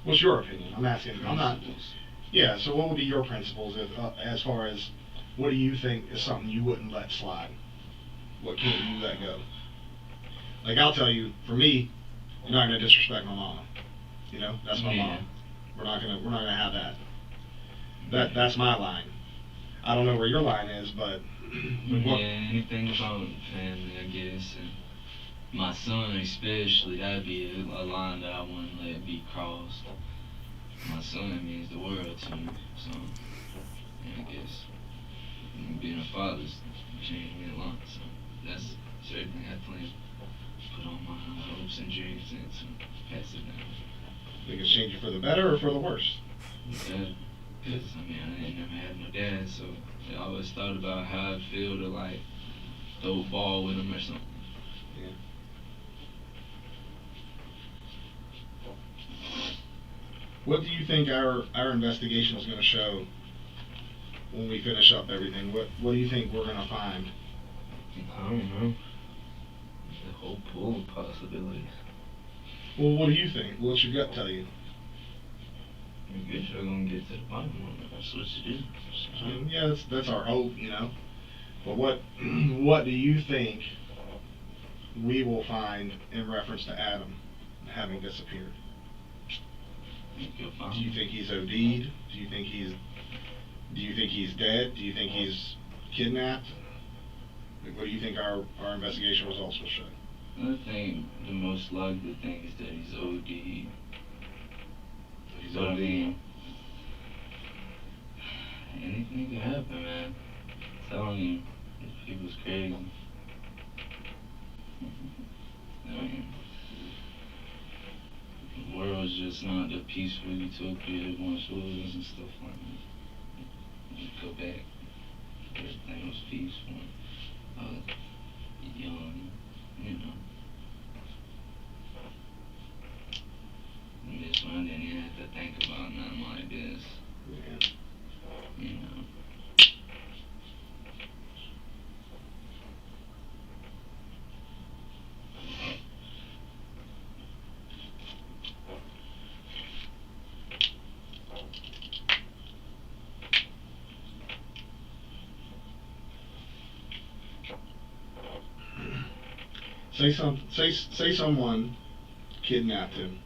What's your opinion? I'm asking. I'm not. principles. Yeah. So, what would be your principles as far as what do you think is something you wouldn't let slide? What can't you let go? Like, I'll tell you, for me, you're not gonna disrespect my mama. You know, that's my Yeah. mom. We're not gonna have that. That's my line. I don't know where your line is, but Yeah, anything about family, I guess. And my son, especially, that'd be a line that I wouldn't let be crossed. My son means the world to me, so yeah, I guess being a father's changed me a lot. So that's certainly I plan to put on my hopes and dreams and to pass it down. think it's changing for the better or for the worse. Because, I mean, I ain't never had no dad, so I always thought about how I'd feel to, like, throw a ball with him or something. Yeah. What do you think our investigation is going to show when we finish up everything? What do you think we're going to find? I don't know. The whole pool of possibilities. Well, what do you think? What's your gut tell you? I guess you're gonna get to the bottom of it. That's what you do. I mean, yeah, that's our hope, you know. But what do you think we will find in reference to Adam having disappeared? You'll find Do you think he's OD'd? Do you think he's dead? Do you think he's kidnapped? Like, what do you think our investigation results will show? I think the most likely thing is that he's OD. He's But I OD'd. mean, anything can happen, man. I'm telling you, this people's crazy. I mean, the world's just not the peaceful utopia it once was and stuff like that. You go back, everything was peaceful. Young, you know. And this one, then you have to think about nothing like this, Yeah. you know. Say someone kidnapped him,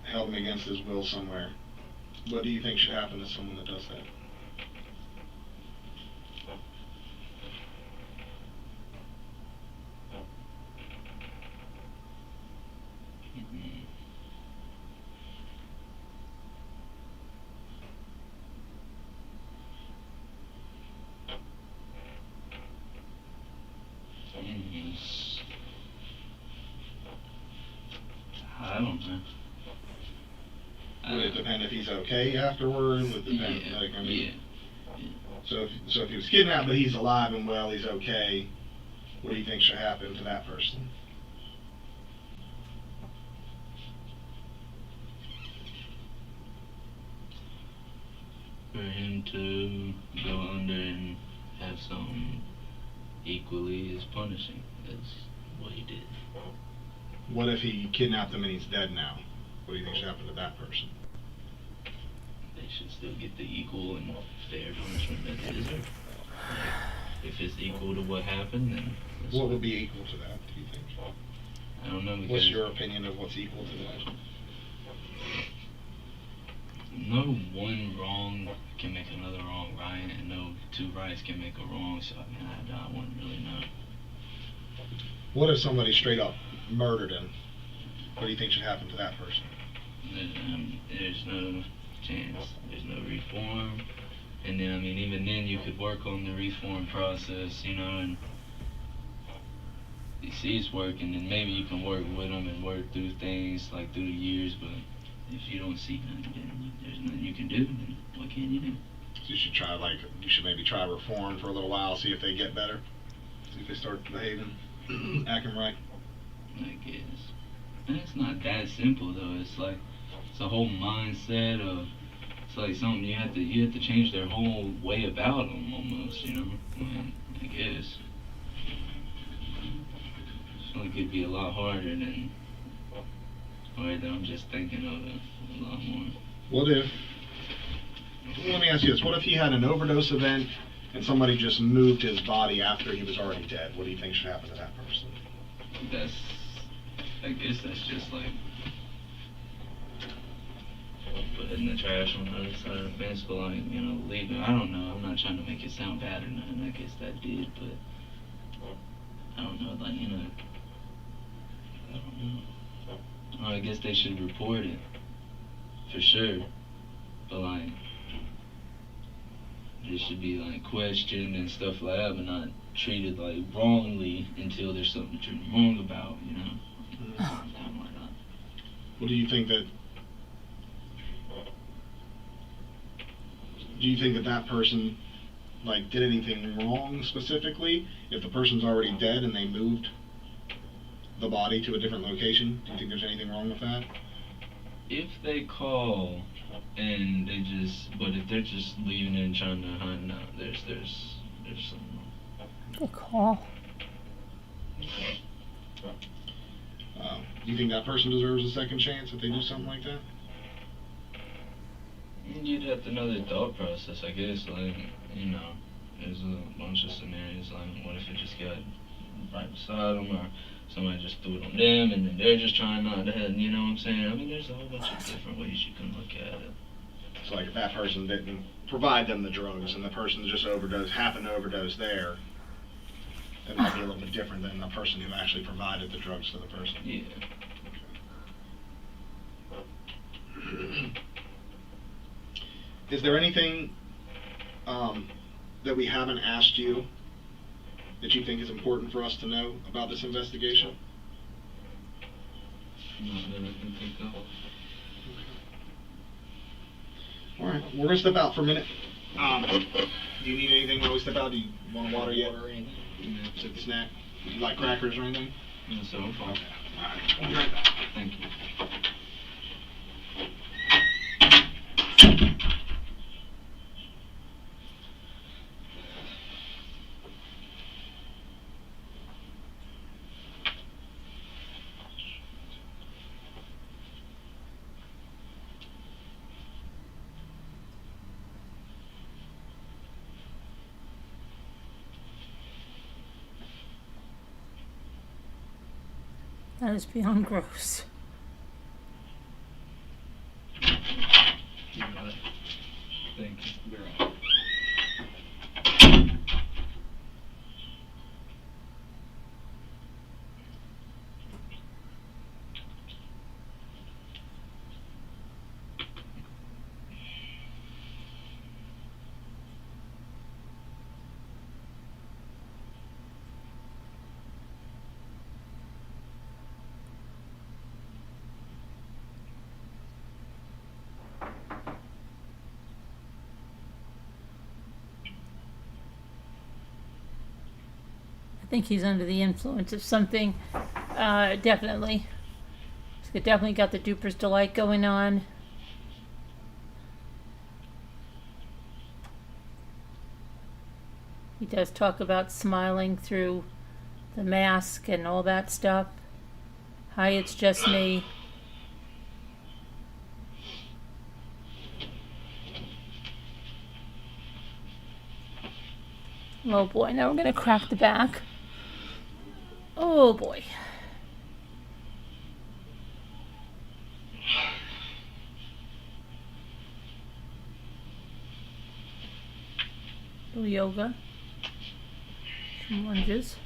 held him against his will somewhere. What do you think should happen to someone that does that? Mhm. I don't know. Would it depend if he's okay afterward? Would it depend, Yeah, like, I mean, yeah. so if he was kidnapped but he's alive and well, he's okay, what do you think should happen to that person? For him to go under and have something equally as punishing. That's what he did. What if he kidnapped him and he's dead now? What do you think should happen to that person? They should still get the equal and fair punishment that they deserve. Like, if it's equal to what happened, then that's What would be equal to that, do you think? I don't know, because What's your opinion of what's equal to that? no one wrong can make another wrong right, and no two rights can make a wrong, so I mean, I wouldn't really know. What if somebody straight up murdered him? What do you think should happen to that person? There's no chance. There's no reform. And then, I mean, even then you could work on the reform process, you know, and he sees working, then maybe you can work with him and work through things like through the years. But if you don't see nothing, then there's nothing you can do. Then what can you do? So you should maybe try reform for a little while, see if they get better, see if they start behaving, acting right. I guess. And it's not that simple though. It's a whole mindset of. It's like something you have to change their whole way about them almost. You know. I guess. I feel like it'd be a lot harder than. Or that I'm just thinking of it a lot more. What if? Let me ask you this: what if he had an overdose event and somebody just moved his body after he was already dead? What do you think should happen to that person? I guess that's just like put it in the trash on the other side of the fence, but like, you know, leave it. I don't know. I'm not trying to make it sound bad or nothing. I guess that did, but I don't know. Like, you know, I don't know. Or I guess they should report it for sure, but like they should be like questioned and stuff like that, but not treated like wrongly until there's something to treat wrong about, you know. Something like that. What do you think that? Do you think that that person like did anything wrong specifically? If the person's already dead and they moved the body to a different location, do you think there's anything wrong with that? If they call and they just, but if they're just leaving it and trying to hide, no, there's something wrong. Good call. Do you think that person deserves a second chance if they do something like that? You'd have to know their thought process, I guess. Like, you know, there's a bunch of scenarios. Like, what if it just got right beside them, or somebody just threw it on them, and then they're just trying not to have, you know what I'm saying? I mean, there's a whole bunch of different ways you can look at it. So like if that person didn't provide them the drugs and the person just happened to overdose there, it might be a little bit different than the person who actually provided the drugs to the person. Yeah. Is there anything that we haven't asked you that you think is important for us to know about this investigation? Not that I can think of. All right, we're gonna step out for a minute. Do you need anything while we step out? Do you want water yet? Water or anything? Sit the snack? Do you like crackers or anything? No, so I'm fine. Okay. All right. We'll be right back. Thank you. That is beyond gross. You got it. Thank you. You're right. I think he's under the influence of something. Definitely. He's definitely got the Duper's Delight going on. He does talk about smiling through the mask and all that stuff. Hi, it's just me. Oh boy, now we're gonna crack the back. Oh boy. Little yoga. Some lunges.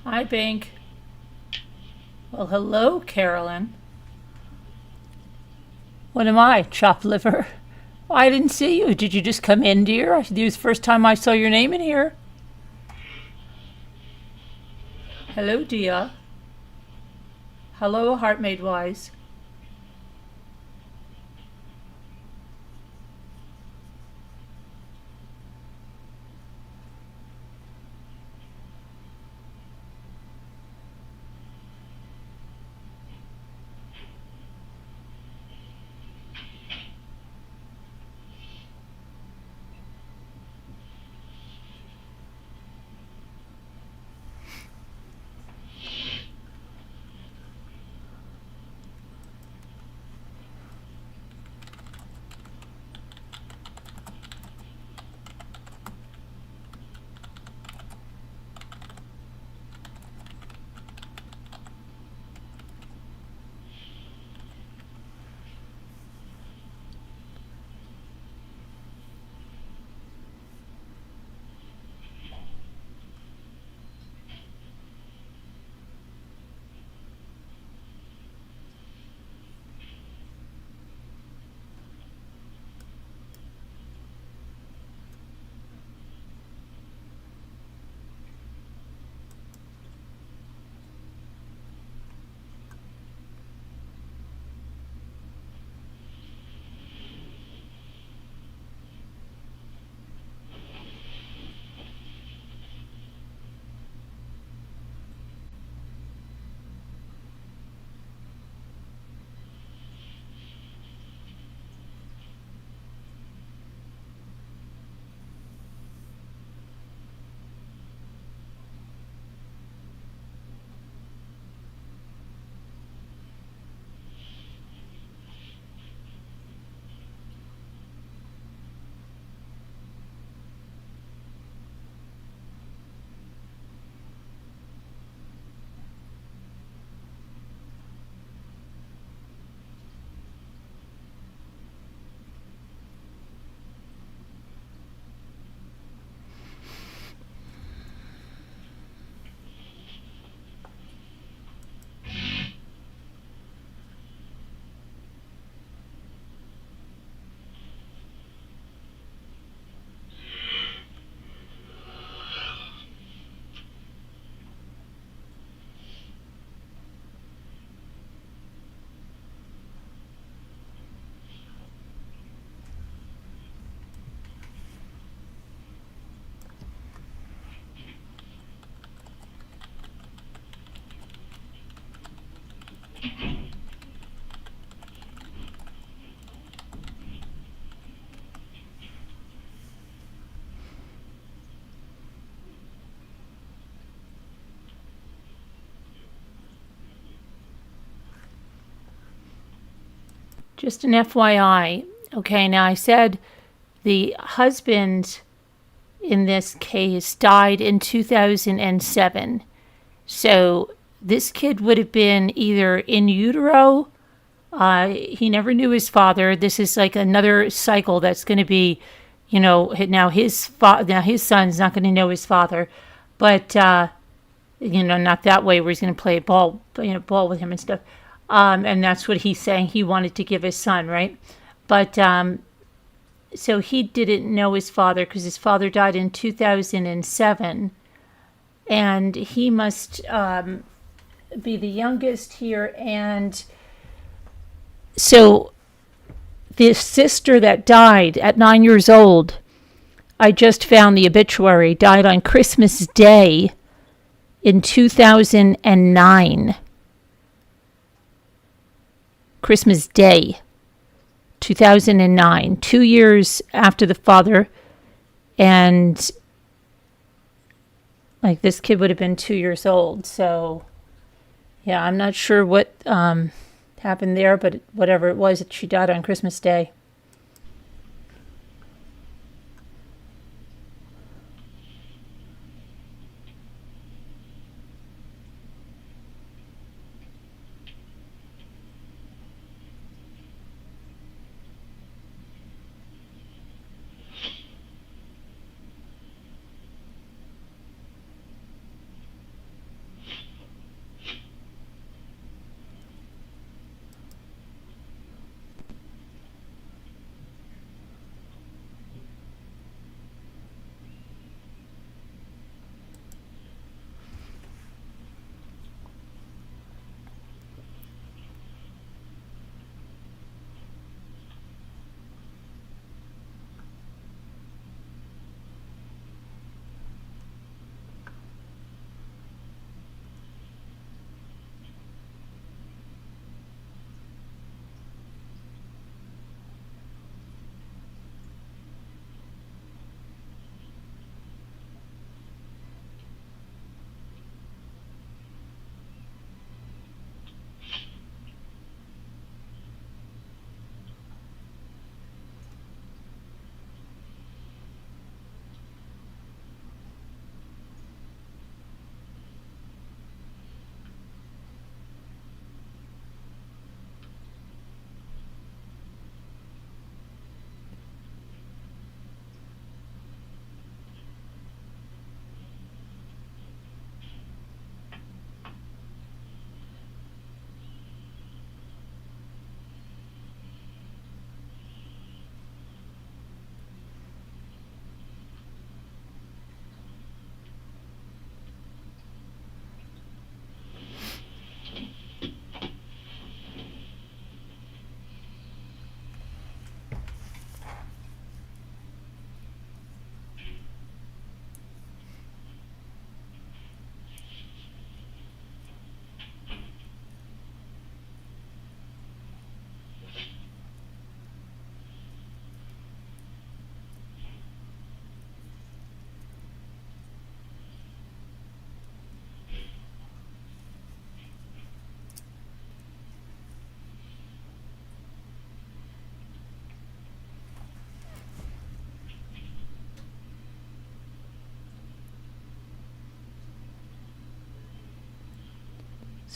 Hi, Bank. Well, hello, Carolyn. What am I, chopped liver? Oh, I didn't see you. Did you just come in, dear? It was the first time I saw your name in here. Hello, Dia. Hello, Heart Made Wise. Just an FYI. Okay, now I said the husband in this case died in 2007. So this kid would have been either in utero. He never knew his father. This is like another cycle that's going to be, now his son's not going to know his father, but not that way where he's going to play ball with him and stuff. And that's what he's saying he wanted to give his son, right? But so he didn't know his father because his father died in 2007, and he must be the youngest here. And so the sister that died at 9 years old, I just found the obituary, died on Christmas Day in 2009. Christmas Day, 2009, 2 years after the father. And like this kid would have been 2 years old. So yeah, I'm not sure what happened there, but whatever it was, she died on Christmas Day.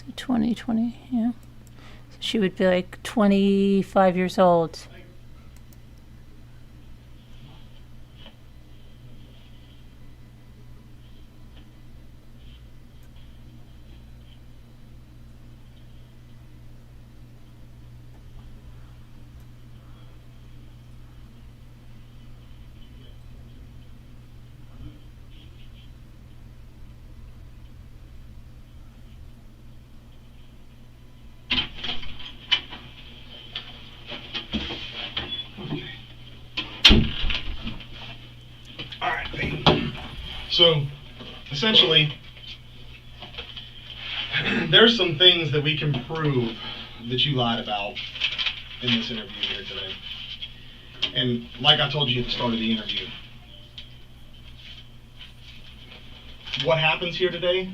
So 2020, yeah. So she would be like 25 years old. All right, Payton. So, essentially, there's some things that we can prove that you lied about in this interview here today. And like I told you at the start of the interview, what happens here today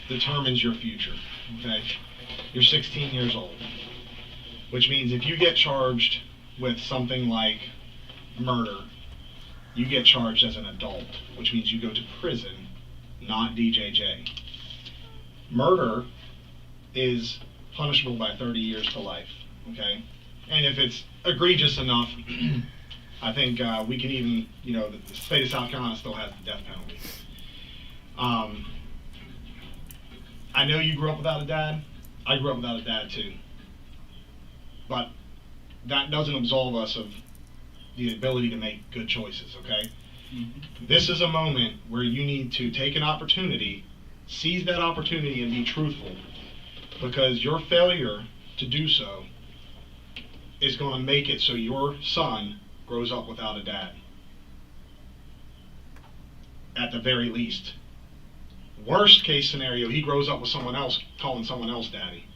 determines your future, okay? You're 16 years old, which means if you get charged with something like murder, you get charged as an adult, which means you go to prison, not DJJ. Murder is punishable by 30 years to life, okay? And if it's egregious enough, I think we can even, the state of South Carolina still has the death penalty. I know you grew up without a dad. I grew up without a dad too. But that doesn't absolve us of the ability to make good choices, okay? Mm-hmm. This is a moment where you need to take an opportunity, seize that opportunity and be truthful, because your failure to do so is going to make it so your son grows up without a dad. At the very least. Worst case scenario, he grows up with someone else calling someone else daddy.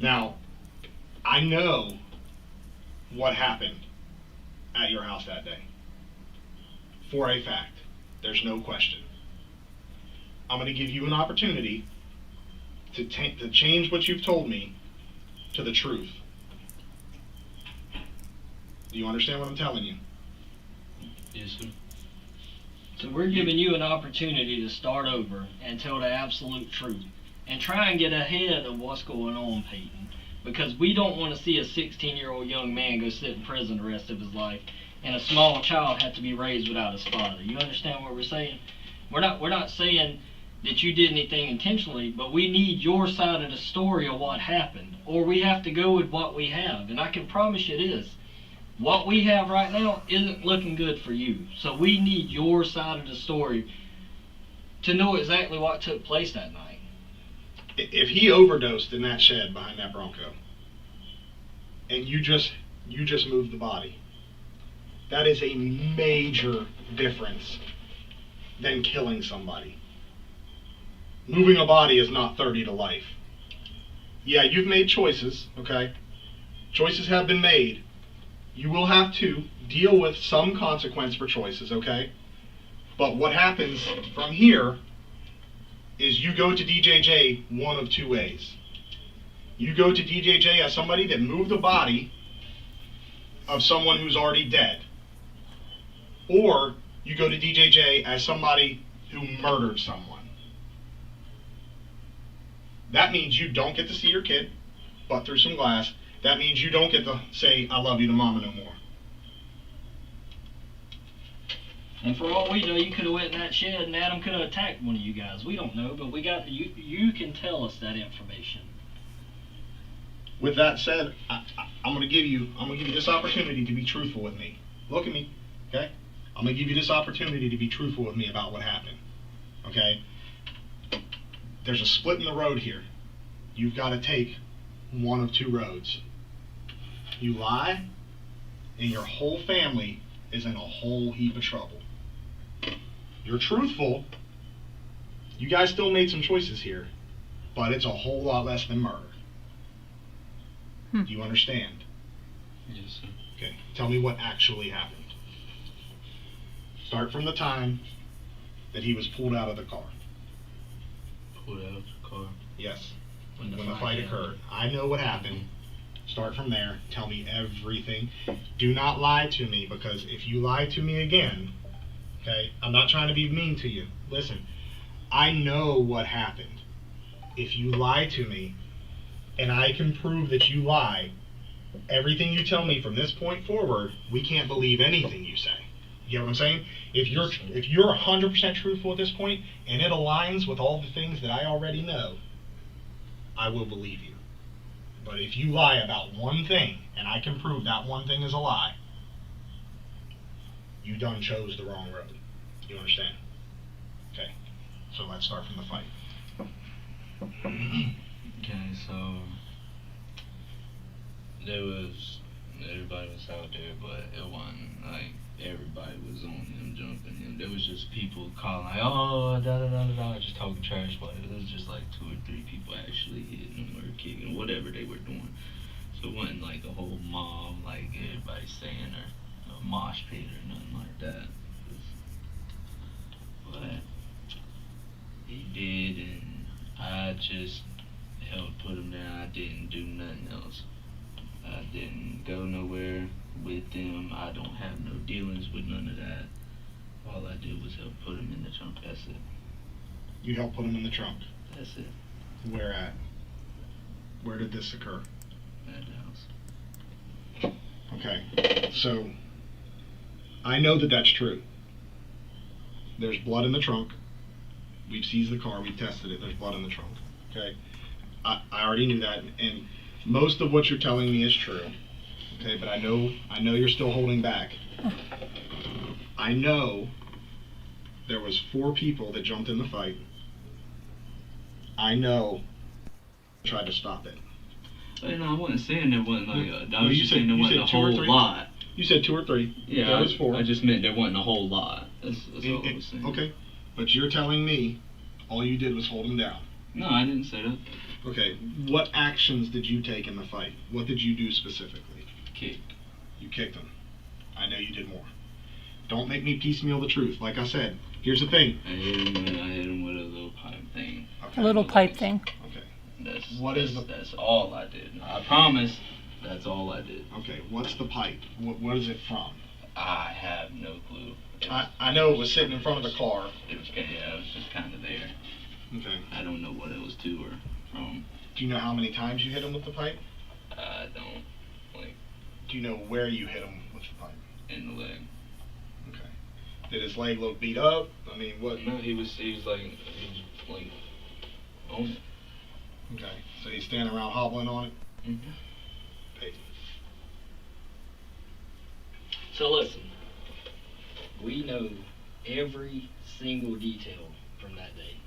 Now, I know what happened at your house that day. For a fact. There's no question. I'm going to give you an opportunity to change what you've told me to the truth. Do you understand what I'm telling you? Yes, sir. So we're giving you an opportunity to start over and tell the absolute truth and try and get ahead of what's going on, Payton. Because we don't want to see a 16-year-old young man go sit in prison the rest of his life and a small child have to be raised without his father. You understand what we're saying? We're not saying that you did anything intentionally, but we need your side of the story of what happened, or we have to go with what we have. And I can promise you it is. What we have right now isn't looking good for you. So we need your side of the story to know exactly what took place that night. If he overdosed in that shed behind that Bronco, and you just moved the body, that is a major difference than killing somebody. Moving a body is not 30 to life. Yeah, you've made choices, okay? Choices have been made. You will have to deal with some consequence for choices, okay? But what happens from here is you go to DJJ one of two ways. You go to DJJ as somebody that moved the body of someone who's already dead. Or you go to DJJ as somebody who murdered someone. That means you don't get to see your kid, but through some glass. That means you don't get to say, I love you to mama no more. And for all we know, you could have went in that shed and Adam could have attacked one of you guys. We don't know, but you can tell us that information. With that said, I'm gonna give you this opportunity to be truthful with me. Look at me, okay? I'm gonna give you this opportunity to be truthful with me about what happened, okay? There's a split in the road here. You've got to take one of two roads. You lie, and your whole family is in a whole heap of trouble. You're truthful. You guys still made some choices here, but it's a whole lot less than murder. Do you understand? Yes, sir. Okay, tell me what actually happened. Start from the time that he was pulled out of the car. Pulled out of the car. Yes, when the fight occurred. I know what happened. Start from there. Tell me everything. Do not lie to me, because if you lie to me again, okay, I'm not trying to be mean to you. Listen, I know what happened. If you lie to me, and I can prove that you lie, everything you tell me from this point forward, we can't believe anything you say. You get what I'm saying? If you're 100% truthful at this point, and it aligns with all the things that I already know, I will believe you. But if you lie about one thing, and I can prove that one thing is a lie, you done chose the wrong road. You understand? Okay. So let's start from the fight. Okay, so everybody was out there, but it wasn't like everybody was on him, jumping him. There was just people calling like, oh, da da da da da, just talking trash, but it was just like 2 or 3 people actually hitting him or kicking, whatever they were doing. So it wasn't like a whole mob, like everybody saying, or a mosh pit or nothing like that. But he did, and I just helped put him down. I didn't do nothing else. I didn't go nowhere with them. I don't have no dealings with none of that. All I did was help put him in the trunk. That's it. You helped put him in the trunk. That's it. Where at? Where did this occur? At the house. Okay, so I know that that's true. There's blood in the trunk. We've seized the car. We've tested it. There's blood in the trunk. Okay, I already knew that, and most of what you're telling me is true. Okay, but I know you're still holding back. I know there was 4 people that jumped in the fight. I know tried to stop it. You know, I wasn't saying there wasn't like I No, was you just said- saying there you wasn't a said 2 or whole 3? lot. You said 2 or 3. Yeah, There was 4. I just meant there wasn't a whole lot. That's all I was saying. Okay, but you're telling me all you did was hold him down. No, I didn't say that. Okay, what actions did you take in the fight? What did you do specifically? Kicked. You kicked him. I know you did more. Don't make me piecemeal the truth. Like I said, here's the thing. I hit him with a little pipe thing. Okay. A little pipe thing. Okay. That's all I did. I promise. That's all I did. Okay. What's the pipe? What is it from? I have no clue. I know it was sitting in front of the car. It was just kind of there. Okay. I don't know what it was to or from. Do you know how many times you hit him with the pipe? I don't. Do you know where you hit him with the pipe? In the leg. Okay. Did his leg look beat up? I mean, what? No, he was on it. Okay. So he's standing around hobbling on it? Mm-hmm. Payton. So listen, we know every single detail from that day,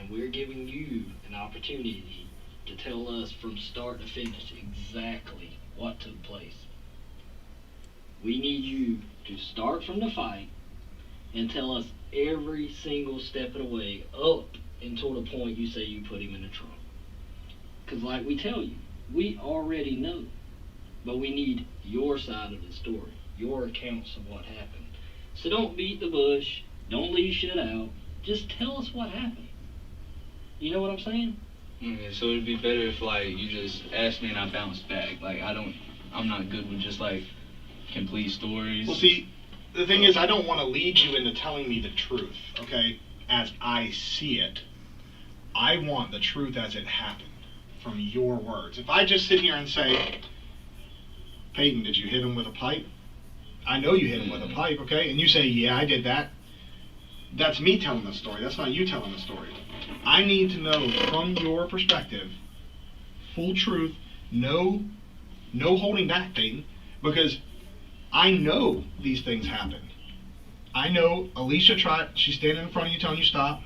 and we're giving you an opportunity to tell us from start to finish exactly what took place. We need you to start from the fight and tell us every single step of the way up until the point you say you put him in the trunk. Because like we tell you, we already know, but we need your side of the story, your accounts of what happened. So don't beat the bush, don't leave shit out, just tell us what happened. You know what I'm saying? Okay, so it'd be better if you just asked me and I bounced back. I'm not good with just complete stories. Well, see, the thing is, I don't want to lead you into telling me the truth, okay, as I see it. I want the truth as it happened, from your words. If I just sit here and say, Payton, did you hit him with a pipe? I know you hit him with a pipe, okay? And you say, yeah, I did that. That's me telling the story. That's not you telling the story. I need to know from your perspective, full truth, no holding back, Payton, because I know these things happened. I know Alicia she's standing in front of you telling you stop.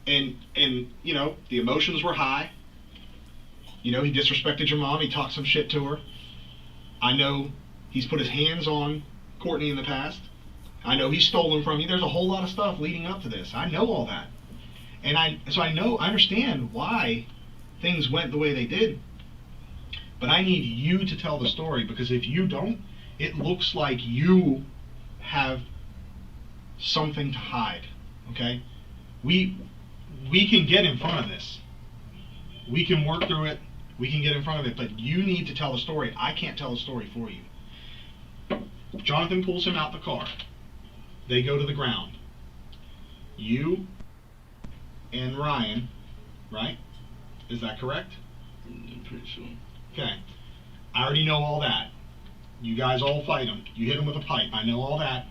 And you know, the emotions were high. You know, he disrespected your mom, he talked some shit to her. I know he's put his hands on Courtney in the past. I know he's stolen from you. There's a whole lot of stuff leading up to this. I know all that. And I understand why things went the way they did. But I need you to tell the story, because if you don't, it looks like you have something to hide. Okay? We can get in front of this. We can work through it. We can get in front of it, but you need to tell the story. I can't tell the story for you. Jonathan pulls him out the car. They go to the ground. You and Ryan, right? Is that correct? I'm pretty sure. Okay. I already know all that. You guys all fight him. You hit him with a pipe. I know all that.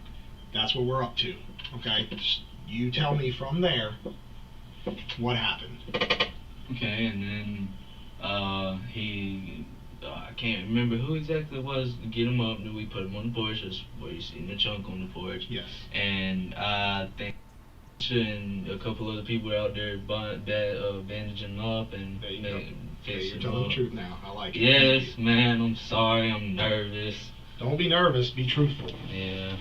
That's what we're up to. Okay? Just you tell me from there what happened. Okay, and then I can't remember who exactly it was to get him up. Then we put him on the porch. That's where you see the chunk on the porch. Yes. And I think and a couple other people were out there bandaging him up and There you go. Okay, fixing you're him telling up. the truth now. I like it. Yes, man. I'm sorry. I'm nervous. Don't be nervous. Be truthful. Yeah.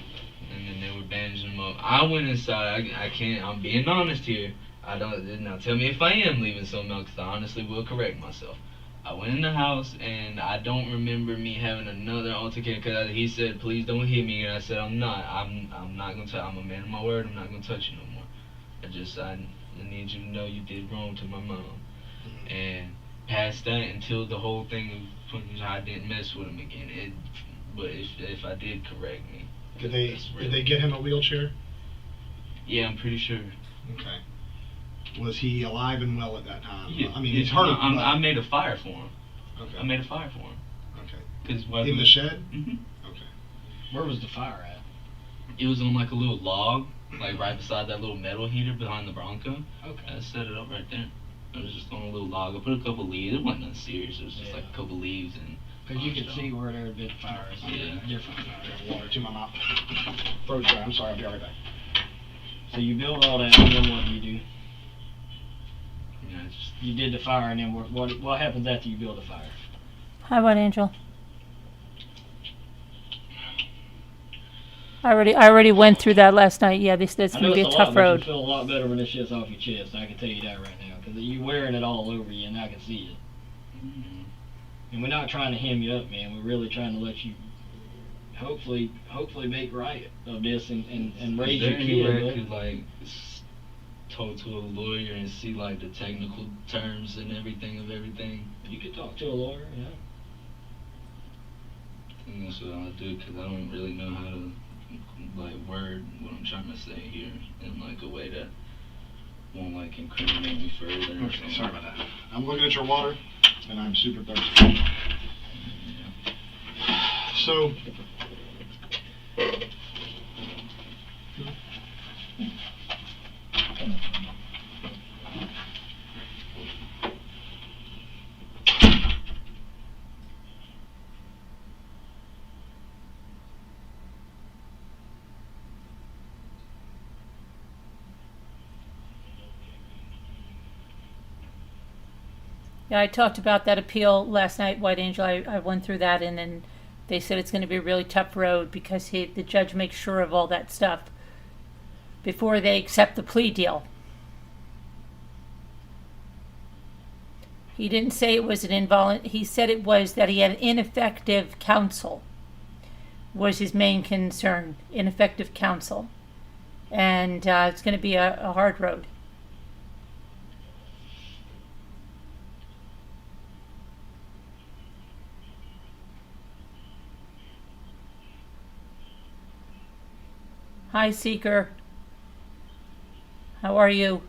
And then they were bandaging him up. I went inside. I can't. I'm being honest here. I don't. Now tell me if I am leaving something out, because I honestly will correct myself. I went in the house and I don't remember me having another altercation, because he said, "Please don't hit me," and I said, "I'm not. I'm not gonna. I'm a man of my word. I'm not gonna touch you no more. I need you to know you did wrong to my mom." And past that, until the whole thing of I didn't mess with him again. But if I did, correct me. Did they get him a wheelchair? Yeah, I'm pretty sure. Okay. Was he alive and well at that time? Yeah, I mean, he's hurt. I made a fire for him. Okay. I made a fire for him. Okay. In the shed? Mm-hmm. Okay. Where was the fire at? It was on like a little log, like right beside that little metal heater behind the Bronco. Okay. I set it up right there. It was just on a little log. I put a couple leaves. It wasn't nothing serious. It was just like a couple leaves and. Because you could see where there had been fires. Yeah. Different fires. Water to my mouth. Throat's dry. I'm sorry. I'll be right back. So you built all that, and then what do you do? Yeah, You did the fire, and then what happens after you build the fire? Hi, White Angel. I already went through that last night. Yeah, that's I going know to be a it's tough lot, but road. you feel a lot better when this shit's off your chest. I can tell you that right now, because you're wearing it all over you, and I can see it. And we're not trying to hem you up, man. We're really trying to let you, hopefully make right of this and raise your kid. I could like talk to a lawyer and see like the technical terms and everything of everything. You could talk to a lawyer, yeah. And that's what I'll do, because I don't really know how to like word what I'm trying to say here in like a way that won't like incriminate me further. Okay, sorry about that. I'm looking at your water, and I'm super thirsty. So, Yeah, I talked about that appeal last night, White Angel. I went through that, and then they said it's going to be a really tough road because the judge makes sure of all that stuff before they accept the plea deal. He didn't say it was he said it was that he had ineffective counsel was his main concern, ineffective counsel. And it's going to be a hard road. Hi, Seeker. How are you?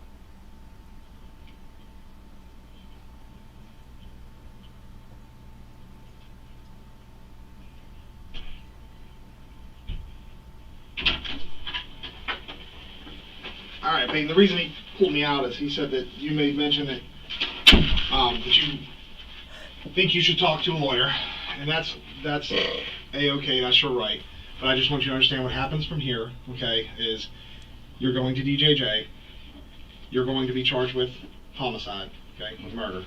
all right, Payton, the reason he pulled me out is he said that you made mention that you think you should talk to a lawyer, and that's A-okay, that's your right. But I just want you to understand what happens from here, okay, is you're going to DJJ, you're going to be charged with homicide, okay, with murder,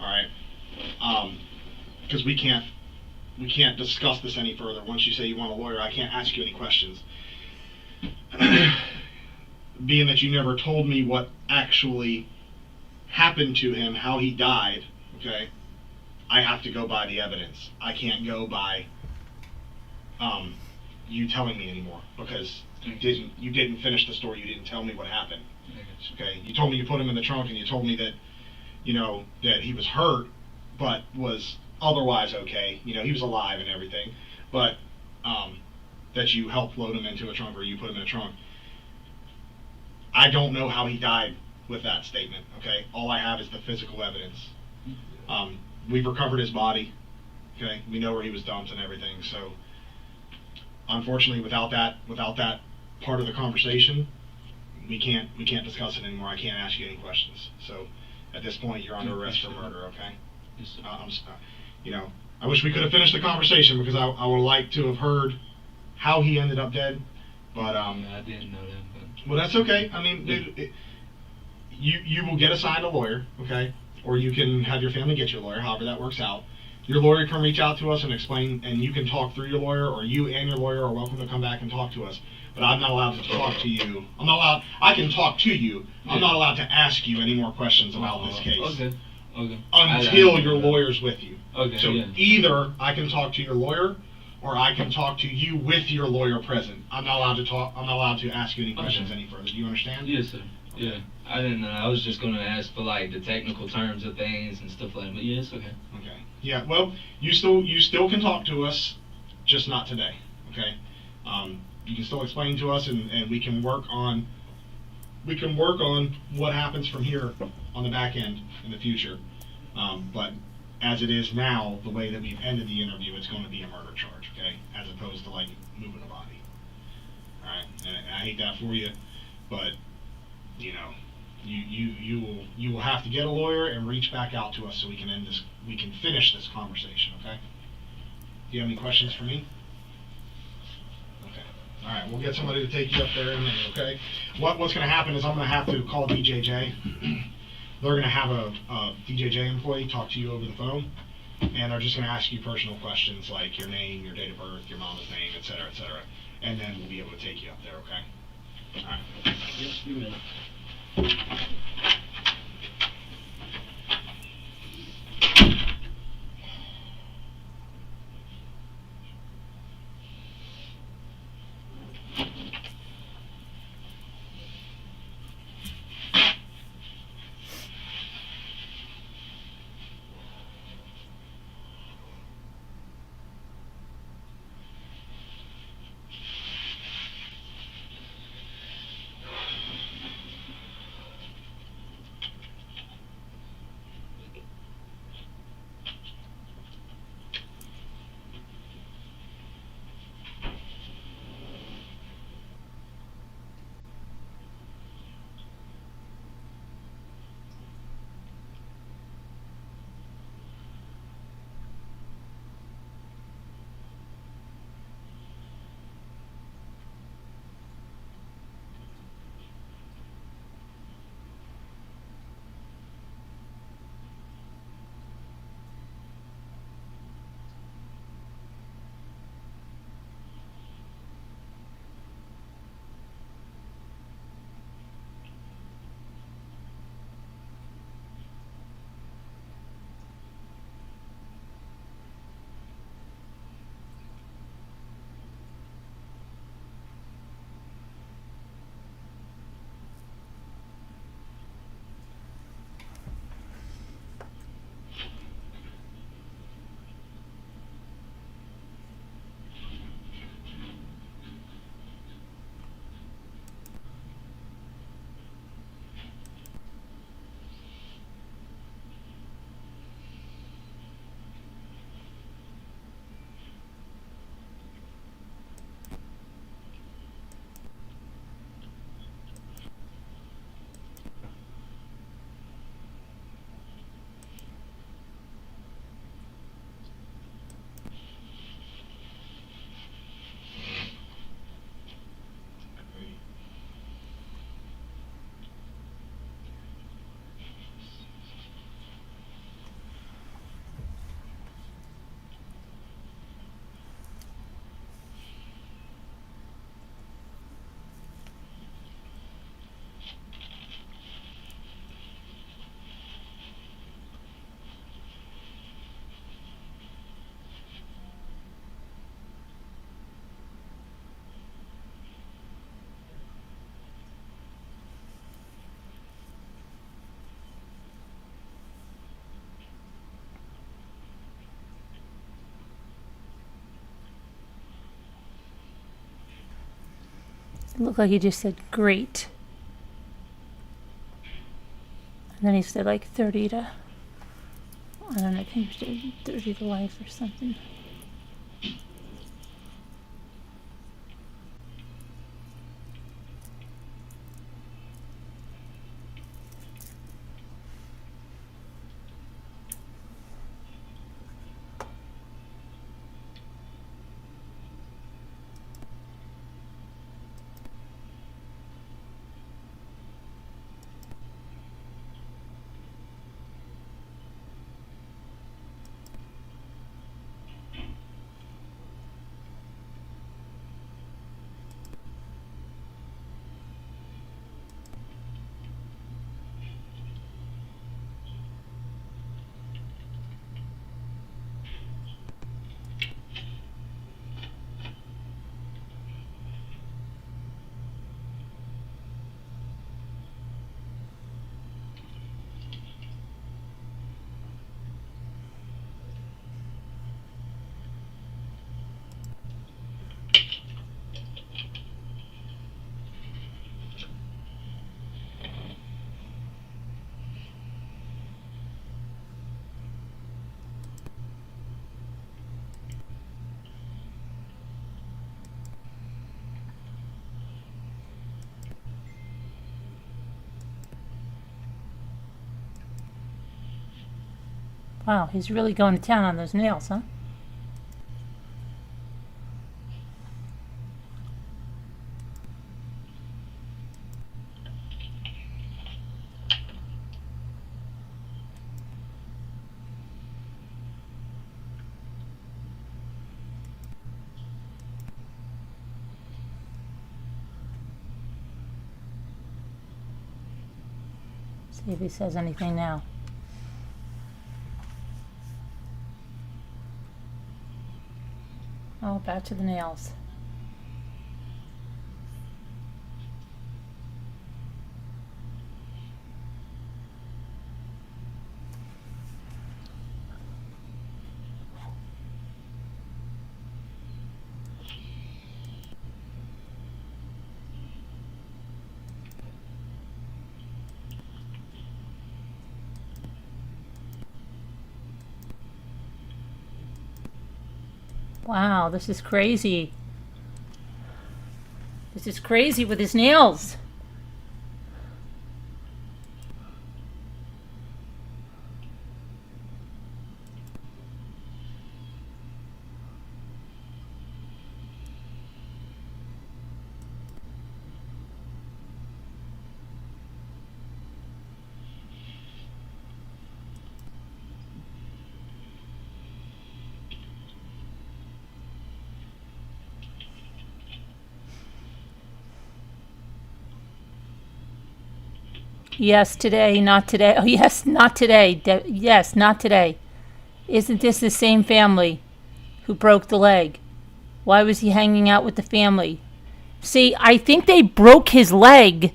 all right? Because we can't discuss this any further. Once you say you want a lawyer, I can't ask you any questions. Being that you never told me what actually happened to him, how he died, okay, I have to go by the evidence. I can't go by you telling me anymore, because you didn't finish the story. You didn't tell me what happened. Okay, you told me you put him in the trunk, and you told me that, you know, that he was hurt, but was otherwise okay. You know, he was alive and everything, but that you helped load him into a trunk, or you put him in a trunk. I don't know how he died with that statement. Okay, all I have is the physical evidence. We've recovered his body. Okay, we know where he was dumped and everything. So, unfortunately, without that part of the conversation, we can't discuss it anymore. I can't ask you any questions. So, at this point, you're under arrest for murder. Okay. Yes, sir. You know, I wish we could have finished the conversation because I would like to have heard how he ended up dead. But I didn't know that. But well, that's okay. I mean, dude, you will get assigned a lawyer, okay, or you can have your family get you a lawyer. However that works out. Your lawyer can reach out to us and explain, and you can talk through your lawyer, or you and your lawyer are welcome to come back and talk to us. But I'm not allowed to talk to you. I'm not allowed. I can talk to you. I'm not allowed to ask you any more questions about this case. Okay. Until your lawyer's with you. Okay. So yeah. either I can talk to your lawyer, or I can talk to you with your lawyer present. I'm not allowed to talk. I'm not allowed to ask you any questions any further. Do you understand? Yes, sir. Yeah. I didn't know. I was just gonna ask for like the technical terms of things and stuff like that. But yeah, it's okay. Okay. Yeah. Well, you still can talk to us, just not today. Okay. You can still explain to us, and we can work on what happens from here on the back end in the future. But as it is now, the way that we've ended the interview, it's going to be a murder charge, okay, as opposed to like moving a body. All right, and I hate that for you, but you know, you will have to get a lawyer and reach back out to us so we can end this. We can finish this conversation, okay? Do you have any questions for me? Okay. All right, we'll get somebody to take you up there in a minute, okay? What's going to happen is I'm going to have to call DJJ. They're going to have a DJJ employee talk to you over the phone, and they're just going to ask you personal questions like your name, your date of birth, your mama's name, et cetera, and then we'll be able to take you up there, okay? All right. Yes, you may. It looked like he just said great. And then he said like 30 to, I don't know, I think he said 30 to life or something. Wow, he's really going to town on those nails, huh? See if he says anything now. Oh, back to the nails. Wow, this is crazy. This is crazy with his nails. Yes, today, not today. Oh, yes, not today. Yes, not today. Isn't this the same family who broke the leg? Why was he hanging out with the family? See, I think they broke his leg.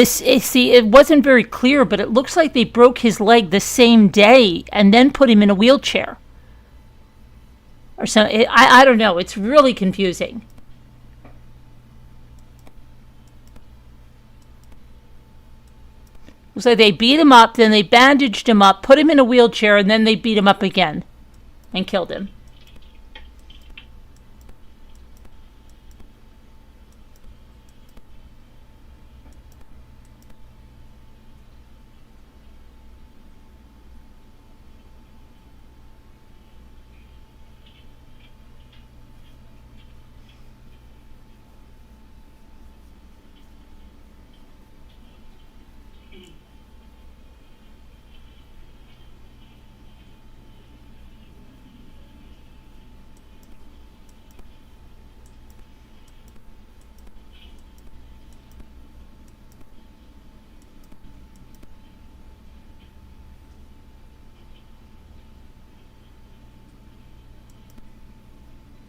See, it wasn't very clear, but it looks like they broke his leg the same day and then put him in a wheelchair. Or so, I don't know. It's really confusing. So they beat him up, then they bandaged him up, put him in a wheelchair, and then they beat him up again and killed him.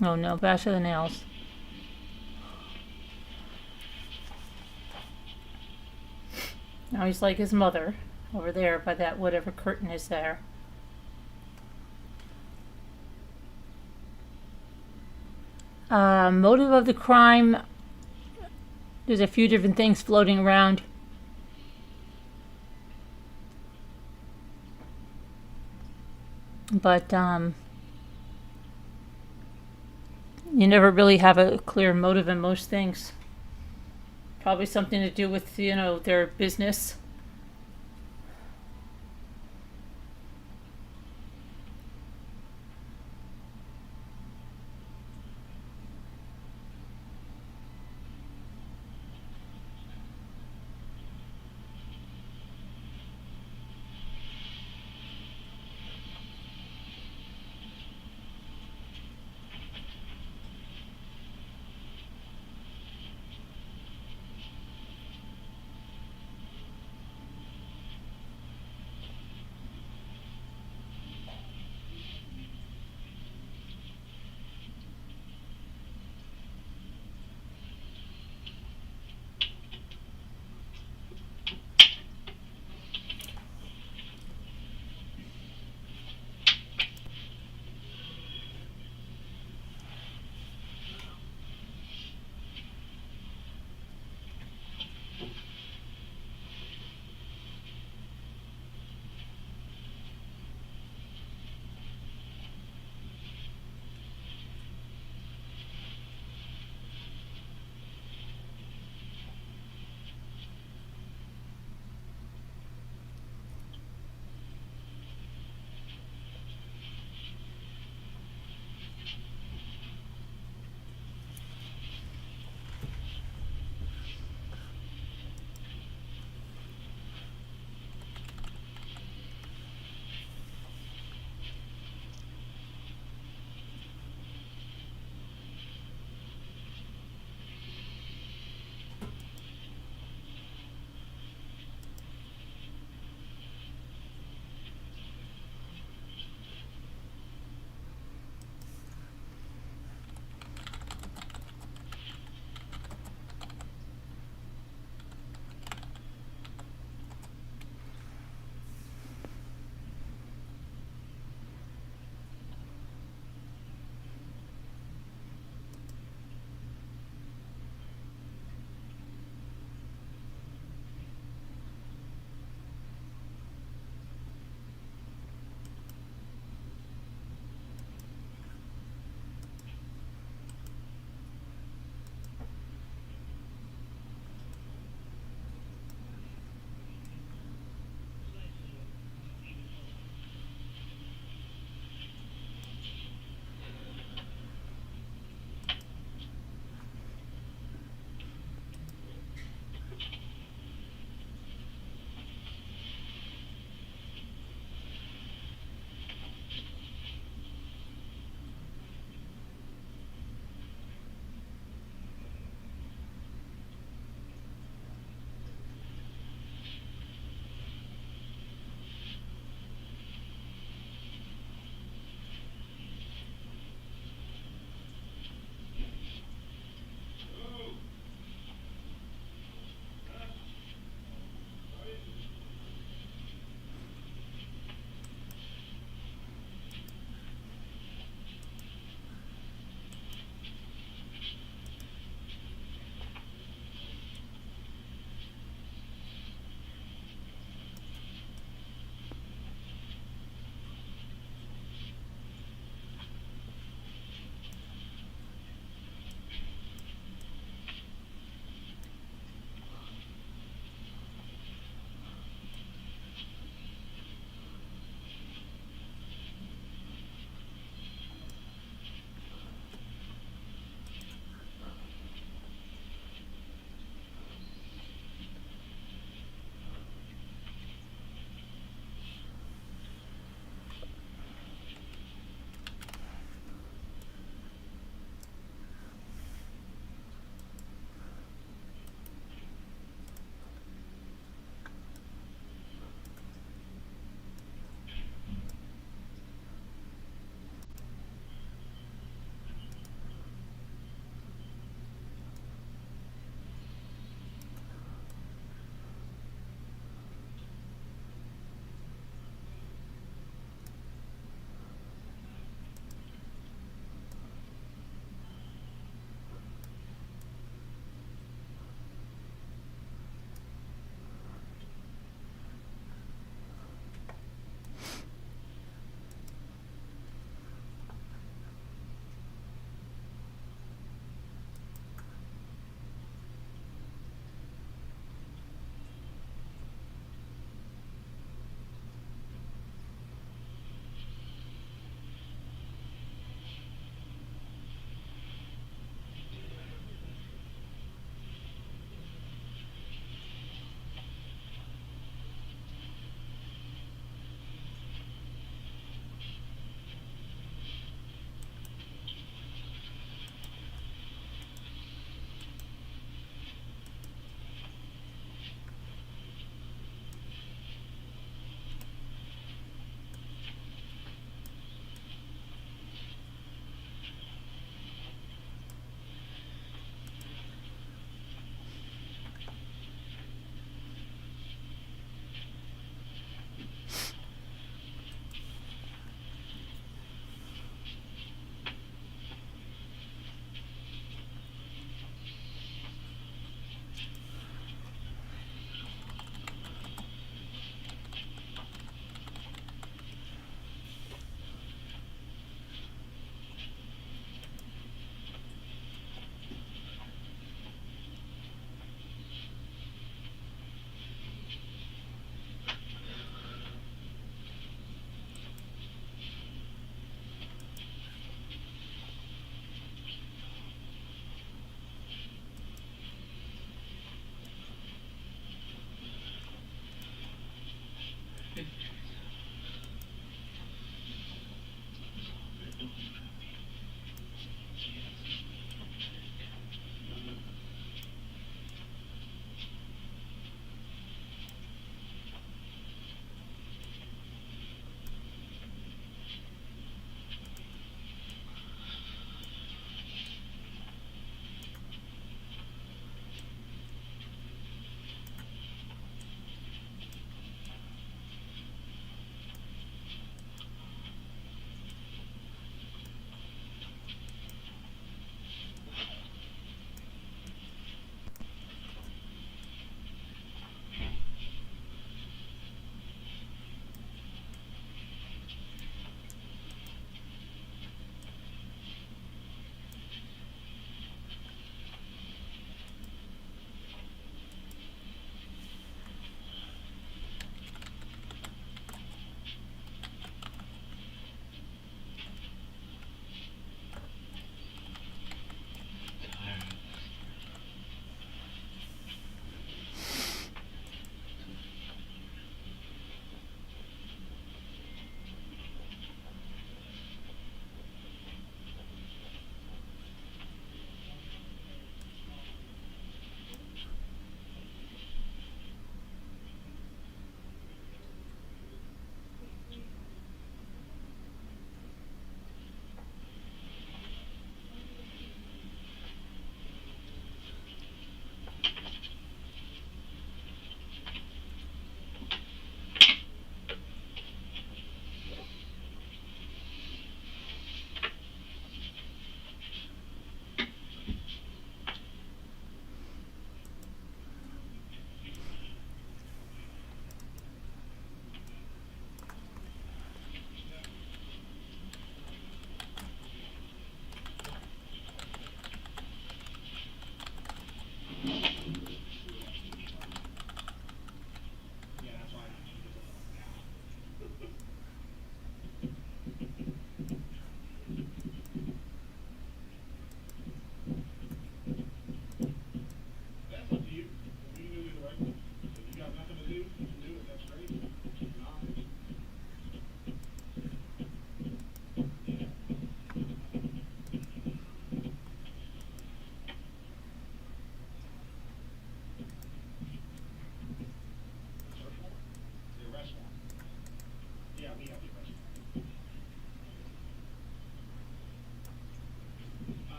Oh no, bash of the nails. Now he's like his mother over there by that whatever curtain is there. Motive of the crime. There's a few different things floating around. but you never really have a clear motive in most things. Probably something to do with, their business.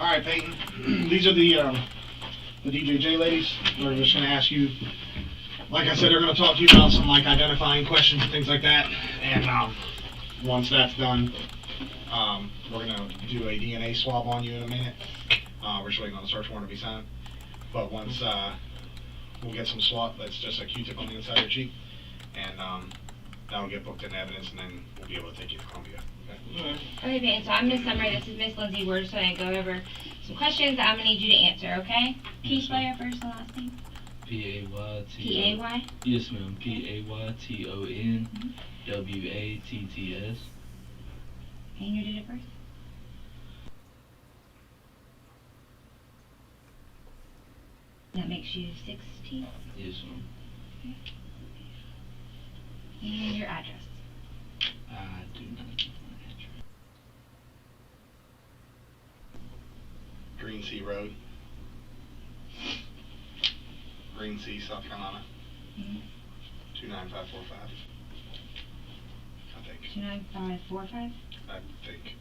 All right, Peyton. These are the DJJ ladies. We're just gonna ask you. Like I said, they're gonna talk to you about some like identifying questions and things like that. And once that's done, we're gonna do a DNA swab on you in a minute. We're just waiting on the search warrant to be signed. But once we'll get some swab, that's just a Q-tip on the inside of your cheek, and that'll get booked in evidence, and then we'll be able to take you to Columbia. Okay? Okay, Peyton, so I'm Miss Summer, this is Miss Lindsay. We're just going to go over some questions that I'm going to need you to answer, okay? Can you spell your first and last name? P-A-Y-T-O. P-A-Y? Yes, ma'am. P-A-Y-T-O-N-W-A-T-T-S. And your date of birth? That makes you 60. Yes, ma'am. And your address. I do not know my address. Green Sea Road, Green Sea, South Carolina, 29545. I think. 29545? I think.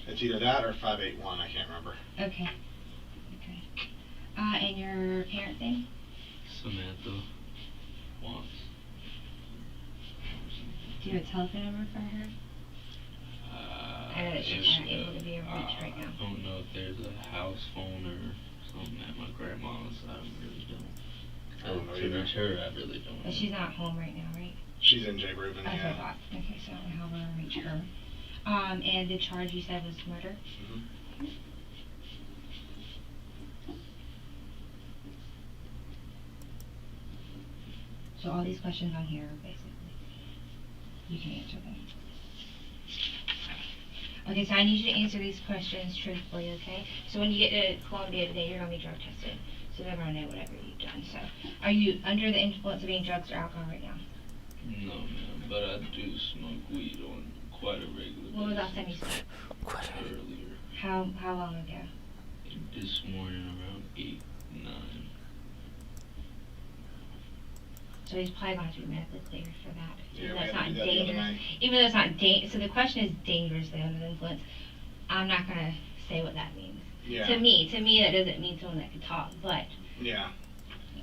It's either that or 581. I can't remember. Okay. Okay. And your parent name? Samantha Watts. Do you have a telephone number for her? I know that she's not able to be reached right now. I don't know if there's a house phone or something at my grandma's. I really don't. I don't know To either. reach her, I really don't. But she's not home right now, right? She's in J. Reuben, That's what I yeah. thought. Okay, so I don't know how we're gonna reach her. And the charge you said was murder? Mhm. So all these questions on here, basically, you can answer them. Okay, so I need you to answer these questions truthfully, okay? So when you get to Columbia today, you're gonna be drug tested. So they're gonna know whatever you've done. So, are you under the influence of any drugs or alcohol right now? No, ma'am, but I do smoke weed on quite a regular basis. When was the last time you smoked? Earlier. How long ago? This morning around 8, 9. So he's probably going to be medically cleared for that. Yeah, Even we though it's had to not do that the other dangerous. night. Even though it's not dangerous. So the question is dangerously under the influence. I'm not going to say what that means. Yeah. To me, that doesn't mean someone that could talk. But Yeah.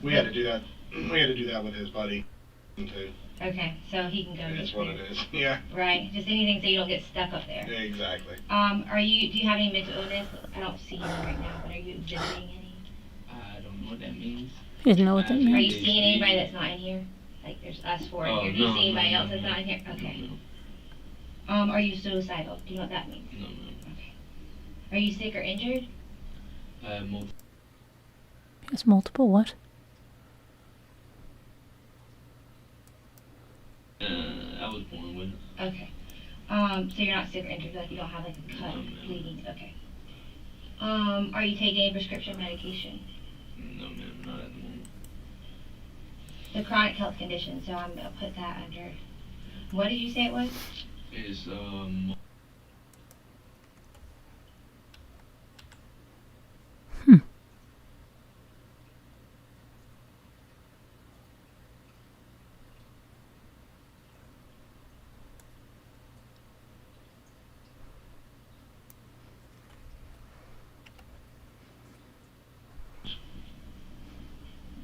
We had to do that. We had to do that with his buddy, too. okay, so he can go. That's get what cleared. it is. Yeah. Right. Just anything so you don't get stuck up there. Yeah, exactly. Do you have any mental illness? I don't see you right now, but are you exhibiting any? I don't know what that means. You know what that Are you means? seeing anybody that's not in here? Like there's us four in Oh, here. Do you no, see anybody no, else no, that's no. not in here? Okay. No, Are you suicidal? Do you know what that means? no, no. Okay. Are you sick or injured? I have multiple. It's multiple what? I was born with it. Okay. So you're not sick or injured, like you don't have like a cut, No, no. bleeding. Okay. Are you taking any prescription medication? No, ma'am, not at the moment. The chronic health condition, so I'm gonna put that under. What did you say it was? It's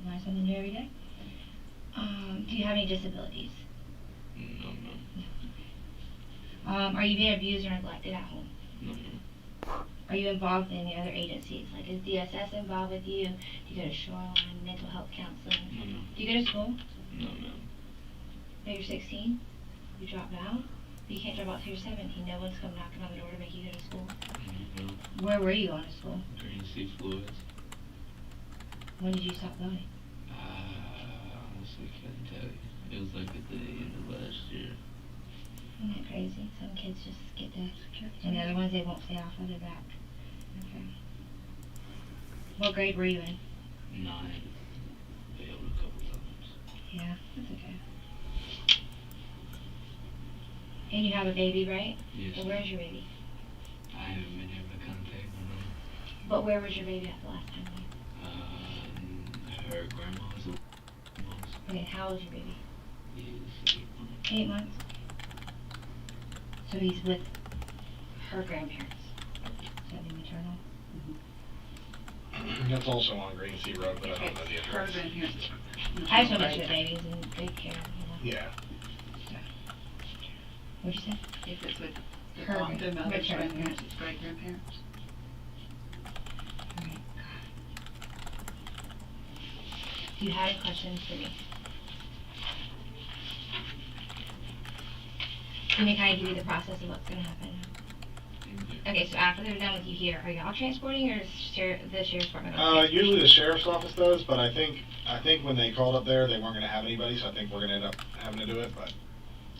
Learn something new every day. Do you have any disabilities? no, no, Are you being abused or neglected at home? no, no. Are you involved in any other agencies? Like is DSS involved with you? Do you go to Shoreline, mental health counseling? No, no, Do you go to school? no, ma'am. No, you're 16? You dropped out? You can't drop out till you're 17. No one's come knocking on the door to make you go to school. No, no. Where were you going to school? Green Sea Fluids. When did you stop going? Honestly couldn't tell you. It was like at the end of last year. Isn't that crazy? Some kids just get to, and the other ones they won't stay off of their back. Okay. What grade were you in? 9. Failed a couple times. Yeah, that's okay. And you have a baby, right? Yes. And where's your baby? I haven't been able to contact them. But where was your baby at the last time? Her grandma's Okay, how old is your baby? is 8 months. 8 months. So he's with her grandparents. So that'd be maternal. That's also on Green Sea Road, but I don't know the address. Further in here. I just want to make sure the babies in good care, you know. Yeah. What'd you say? If it's with the Her mom, the mother's maternal grandparents, it's great grandparents. Alright. Do you have any questions for me? Let me kind of give you the process of what's going to happen. Okay, so after they're done with you here, are y'all transporting or is the sheriff's department? Usually the sheriff's office does, but I think when they called up there, they weren't going to have anybody, so I think we're going to end up having to do it, but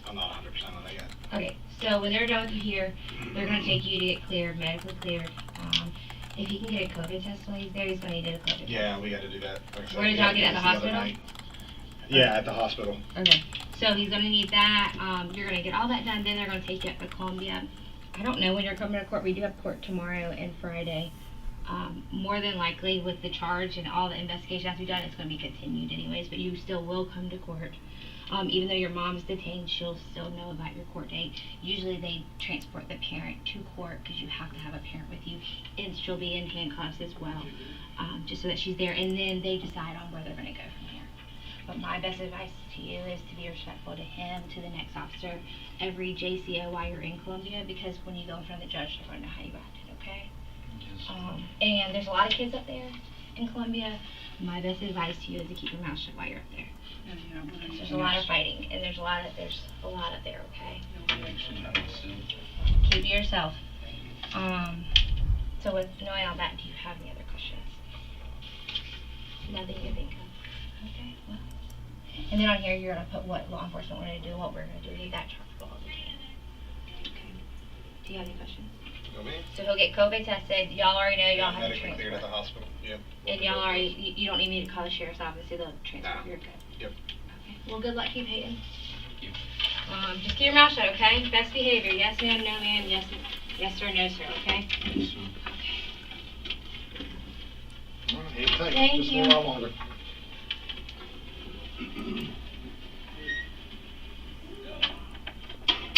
I'm not 100% on that yet. Okay, so when they're done with you here, they're going to take you to get cleared, medically cleared. If he can get a COVID test while he's there, he's going to need a COVID test. Yeah, we got to do that. Like I said, Where did we y'all had to get do it, at this the other hospital? night. Yeah, at the hospital. Okay, so he's going to need that. You're going to get all that done, then they're going to take you up to Columbia. I don't know when you're coming to court. We do have court tomorrow and Friday. More than likely, with the charge and all the investigation has to be done, it's going to be continued anyways, but you still will come to court. Even though your mom's detained, she'll still know about your court date. Usually they transport the parent to court because you have to have a parent with you, and she'll be in handcuffs as well, just so that she's there, and then they decide on where they're going to go from here. But my best advice to you is to be respectful to him, to the next officer, every JCO while you're in Columbia, because when you go in front of the judge, they're going to know how you acted, okay? And there's a lot of kids up there in Columbia. My best advice to you is to keep your mouth shut while you're up there. There's a lot of fighting, and there's a lot up there, okay? Keep to yourself. So with knowing all that, do you have any other questions? Nothing you think of? Okay, well. And then on here, you're going to put what law enforcement we're going to do, what we're going to do. Leave that chargeable as we can. Okay. Do you have any questions? Go me? So he'll get COVID tested. Y'all already know y'all have to Medically cleared at the transport. hospital. Yep. And y'all already, you don't need me to call the sheriff's office. They'll transfer. Nah. You're good. Yep. Okay. Well, good luck to you, Payton. Just keep your mouth shut, okay? Best behavior. Yes, ma'am. No, ma'am. Yes, sir. No, sir. Okay? Yes, sir. All right, hang tight. Thank Just you. a little while longer.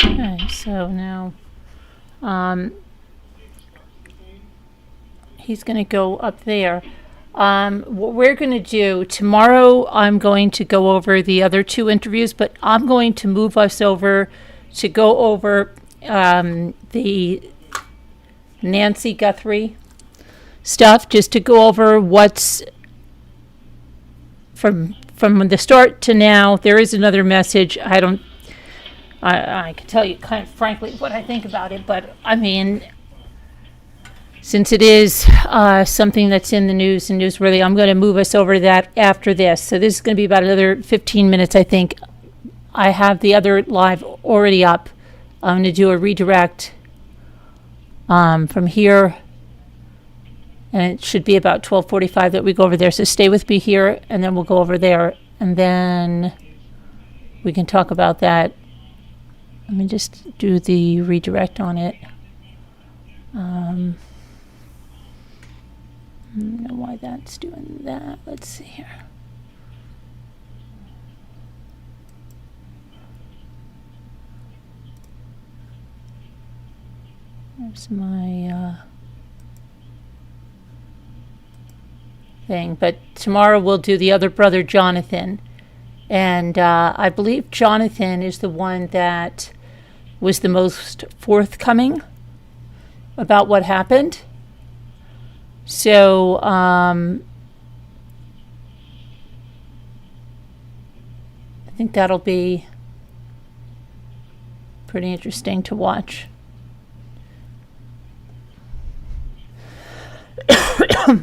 Okay, so now, he's going to go up there. What we're going to do tomorrow, I'm going to go over the other two interviews, but I'm going to move us over to go over the Nancy Guthrie stuff, just to go over what's from the start to now. There is another message. I can tell you kind of frankly what I think about it, but I mean, since it is something that's in the news and newsworthy, I'm going to move us over to that after this. So this is going to be about another 15 minutes, I think. I have the other live already up. I'm going to do a redirect from here, and it should be about 12:45 that we go over there. So stay with me here, and then we'll go over there, and then we can talk about that. Let me just do the redirect on it. I don't know why that's doing that. Let's see here. There's my thing. But tomorrow we'll do the other brother, Jonathan. And I believe Jonathan is the one that was the most forthcoming about what happened. So I think that'll be pretty interesting to watch.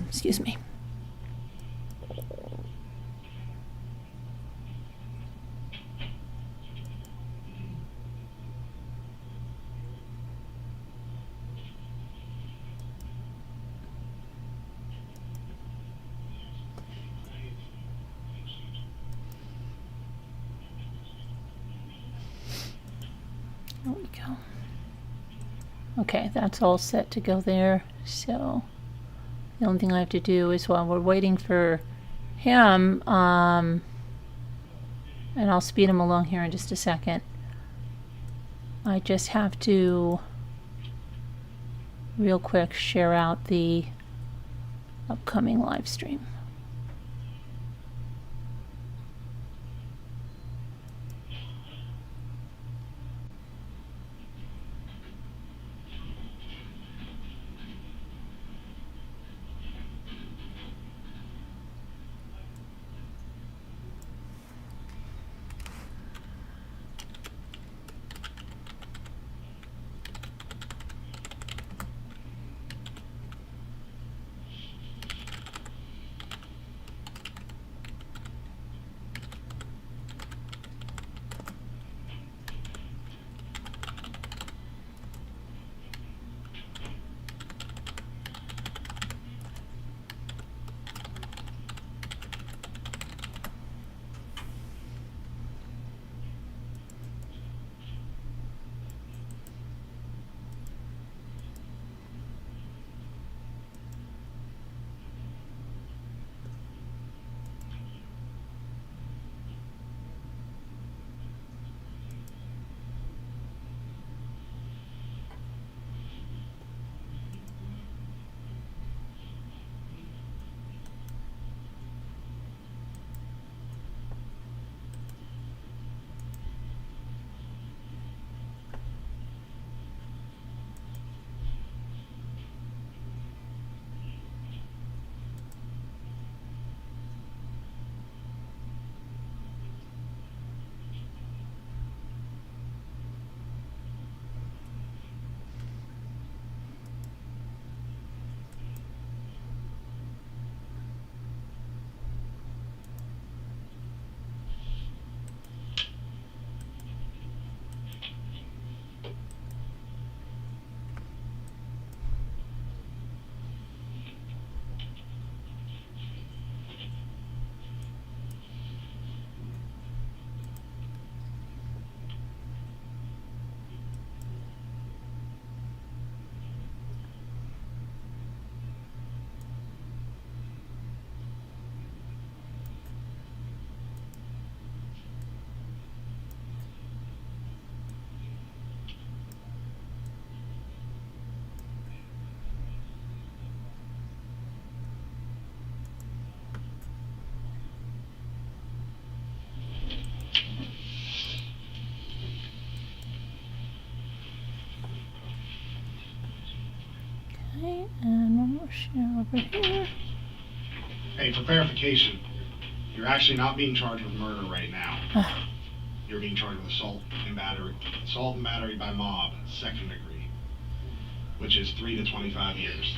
Excuse me. There we go. Okay, that's all set to go there. So the only thing I have to do is while we're waiting for him, and I'll speed him along here in just a second, I just have to real quick share out the Upcoming live stream. Okay, and one more share over here. Hey, for clarification, you're actually not being charged with murder right now. You're being charged with assault and battery by mob, second degree, which is 3 to 25 years.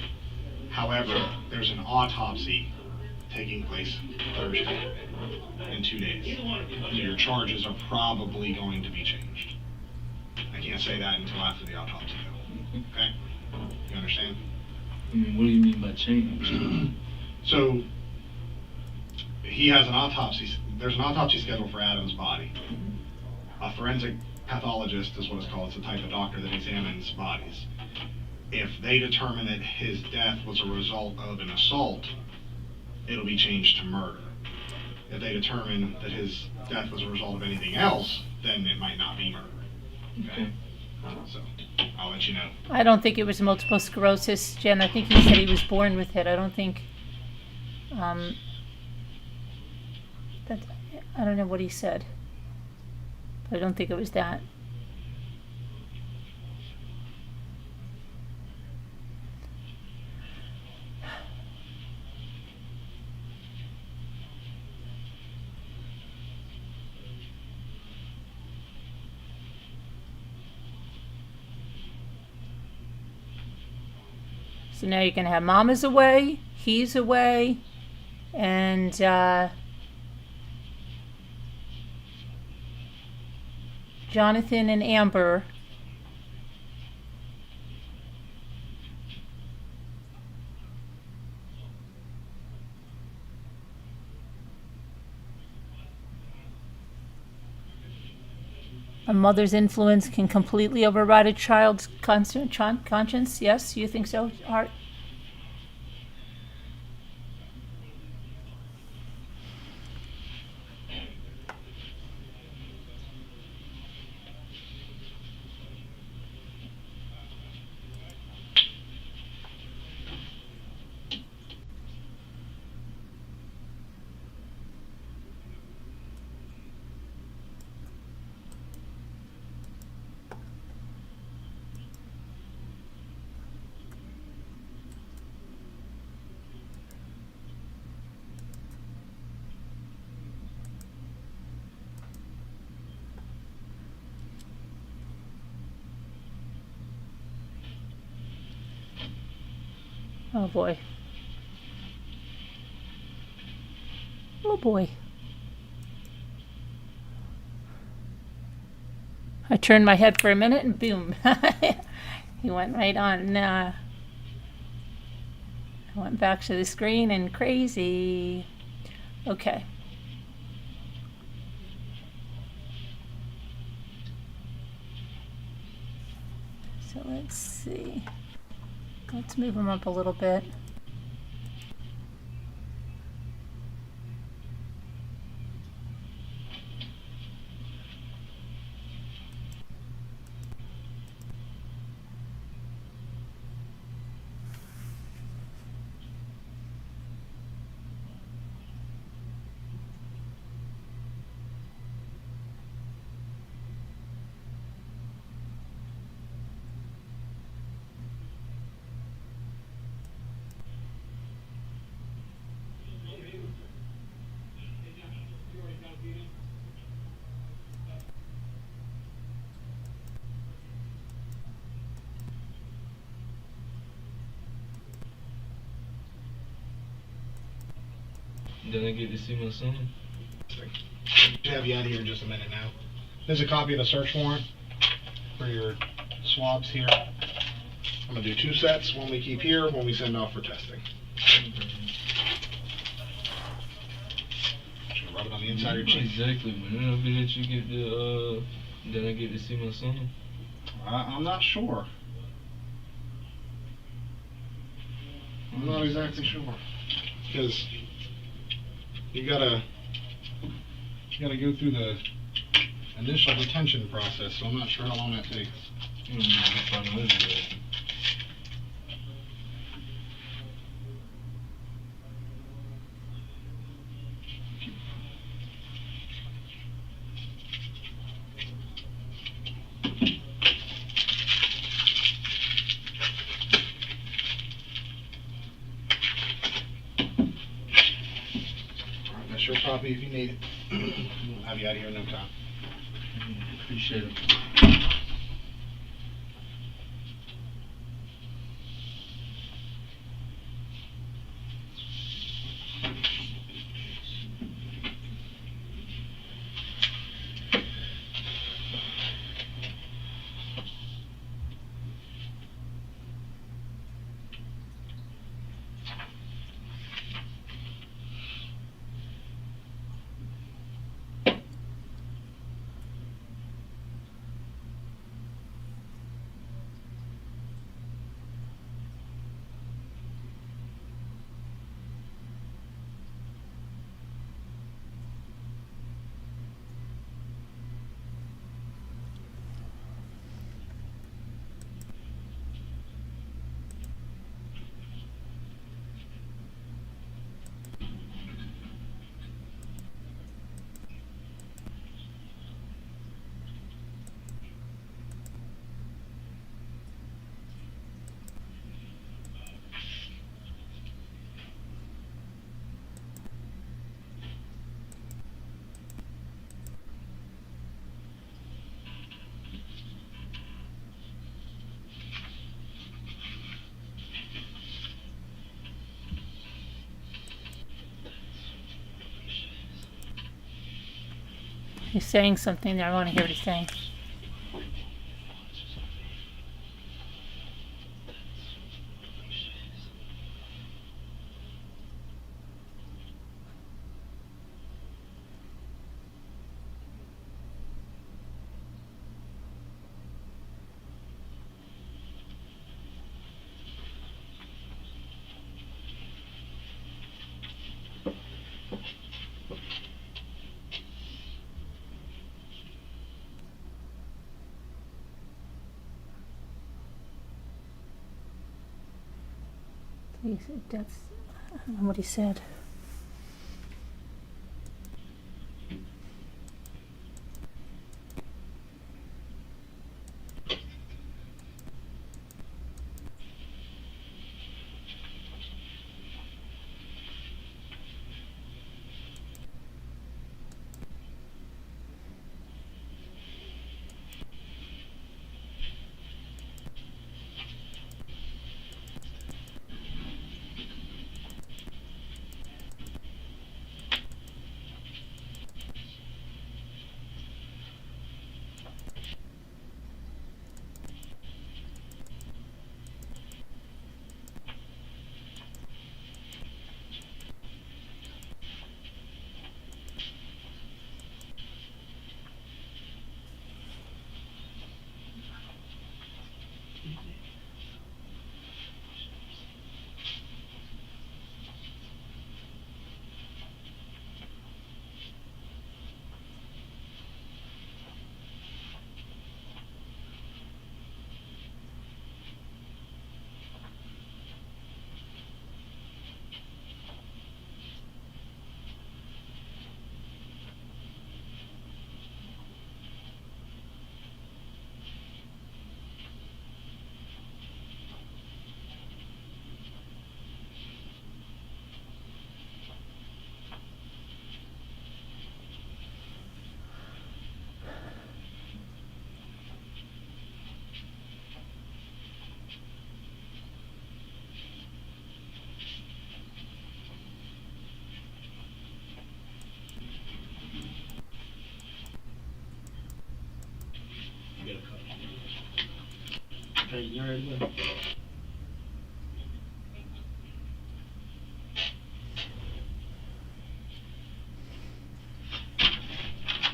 However, there's an autopsy taking place Thursday in 2 days. So your charges are probably going to be changed. I can't say that until after the autopsy, though. Okay? You understand? I mean, what do you mean by change? So, he has an autopsy. There's an autopsy scheduled for Adam's body. A forensic pathologist is what it's called. It's a type of doctor that examines bodies. If they determine that his death was a result of an assault, it'll be changed to murder. If they determine that his death was a result of anything else, then it might not be murder. Okay? So, I'll let you know. I don't think it was multiple sclerosis, Jen. I think he said he was born with it. I don't think, that, I don't know what he said. But I don't think it was that. So now you're going to have Mama's away, he's away, and Jonathan and Amber. A mother's influence can completely override a child's conscience. Yes, you think so, Art? Oh boy. Oh boy. I turned my head for a minute and boom. He went right on. I went back to the screen and crazy. Okay. So let's see. Let's move him up a little bit. Then I get to see my son. Should have you out of here in just a minute now. There's a copy of the search warrant for your swabs here. I'm gonna do 2 sets, one we keep here, one we send off for testing. Just gonna rub it on the inside of your cheek. Exactly, man. I'll be that you get to, then I get to see my son. I'm not sure. I'm not exactly sure. Because you gotta go through the initial detention process, so I'm not sure how long that takes. That's your copy if you need it. We'll have you out of here in no time. Appreciate it. He's saying something there. I want to hear what he's saying. That's I don't know what he said. got a copy. Okay, you ready to go?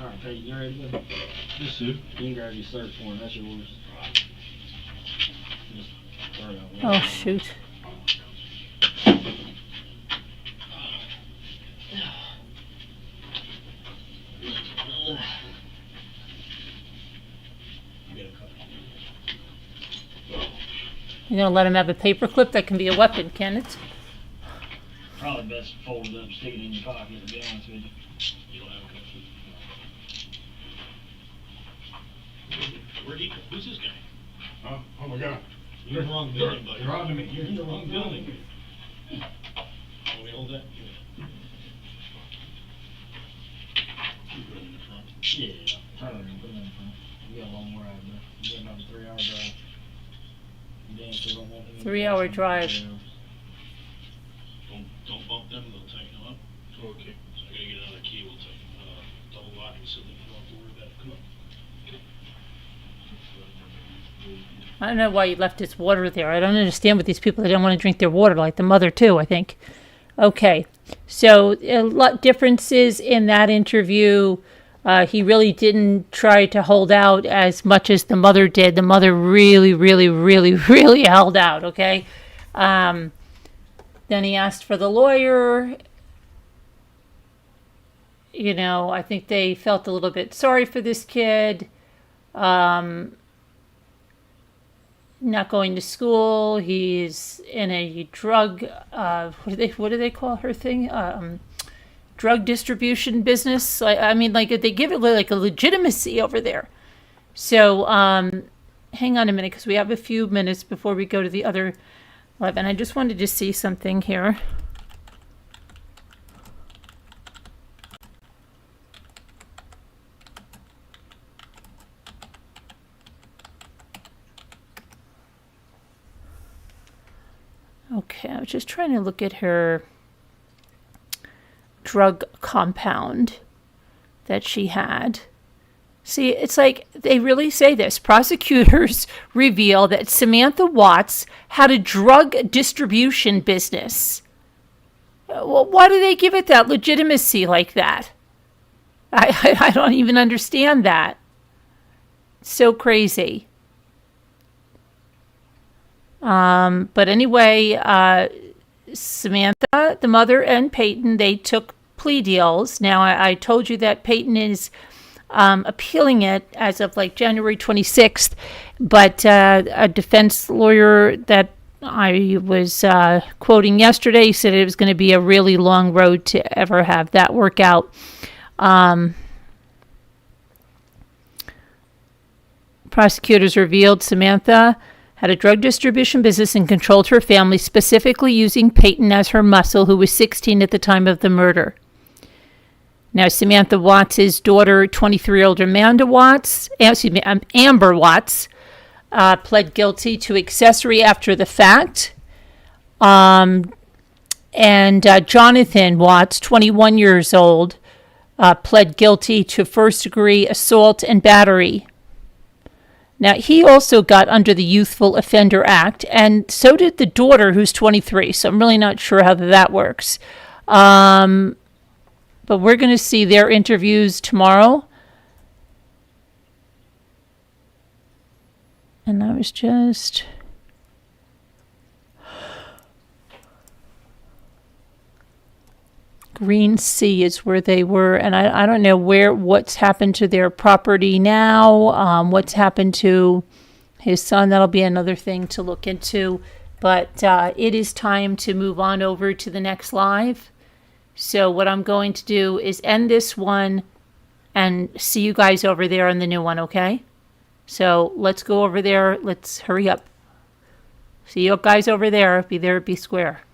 Alright, Pete, you ready to go? Yes, sir. You can grab your search warrant, that's yours. Just throw it out. Oh, shoot. You got a copy. You're going to let him have a paperclip? That can be a weapon, can it? Probably best to fold it up, stick it in your pocket, to be honest with you. You don't have a copy. Where'd he go? Who's this guy? Oh, oh my God. You're in the wrong building, buddy. You're on to me. You're in the wrong building. Can we hold that? You put it in the front. Yeah, turn it and put it in front. You got a long ride, man. You got about a 3-hour drive. You damn sure don't want any 3-hour drive. Don't bump them, they'll tighten them up. Okay. So I gotta get another key, we'll tighten, double lock it so they don't have to worry about it. Come on. I don't know why you left his water there. I don't understand with these people that don't want to drink their water, like the mother too, I think. Okay, so a lot differences in that interview. He really didn't try to hold out as much as the mother did. The mother really, really, really, really held out, okay? Then he asked for the lawyer. You know, I think they felt a little bit sorry for this kid. Not going to school. He's in a drug, what do they call her thing? Drug distribution business. I mean, like they give it like a legitimacy over there. So, hang on a minute, because we have a few minutes before we go to the other 11. I just wanted to see something here. Okay, I was just trying to look at her drug compound that she had. See, it's like they really say this. Prosecutors reveal that Samantha Watts had a drug distribution business. Well, why do they give it that legitimacy like that? I don't even understand that. It's so crazy. But anyway, Samantha, the mother, and Payton, they took plea deals. Now, I told you that Payton is appealing it as of like January 26th, but a defense lawyer that I was quoting yesterday said it was going to be a really long road to ever have that work out. Prosecutors revealed Samantha had a drug distribution business and controlled her family, specifically using Payton as her muscle, who was 16 at the time of the murder. Now, Samantha Watts' daughter, 23-year-old Amber Watts, pled guilty to accessory after the fact. And Jonathan Watts, 21 years old, pled guilty to first-degree assault and battery. Now, he also got under the Youthful Offender Act, and so did the daughter, who's 23, so I'm really not sure how that works. But we're going to see their interviews tomorrow. And I was just... Green Sea is where they were, and I don't know what's happened to their property now, what's happened to his son. That'll be another thing to look into. But it is time to move on over to the next live. So what I'm going to do is end this one and see you guys over there on the new one, okay? So let's go over there. Let's hurry up. See you guys over there. Be there, be square.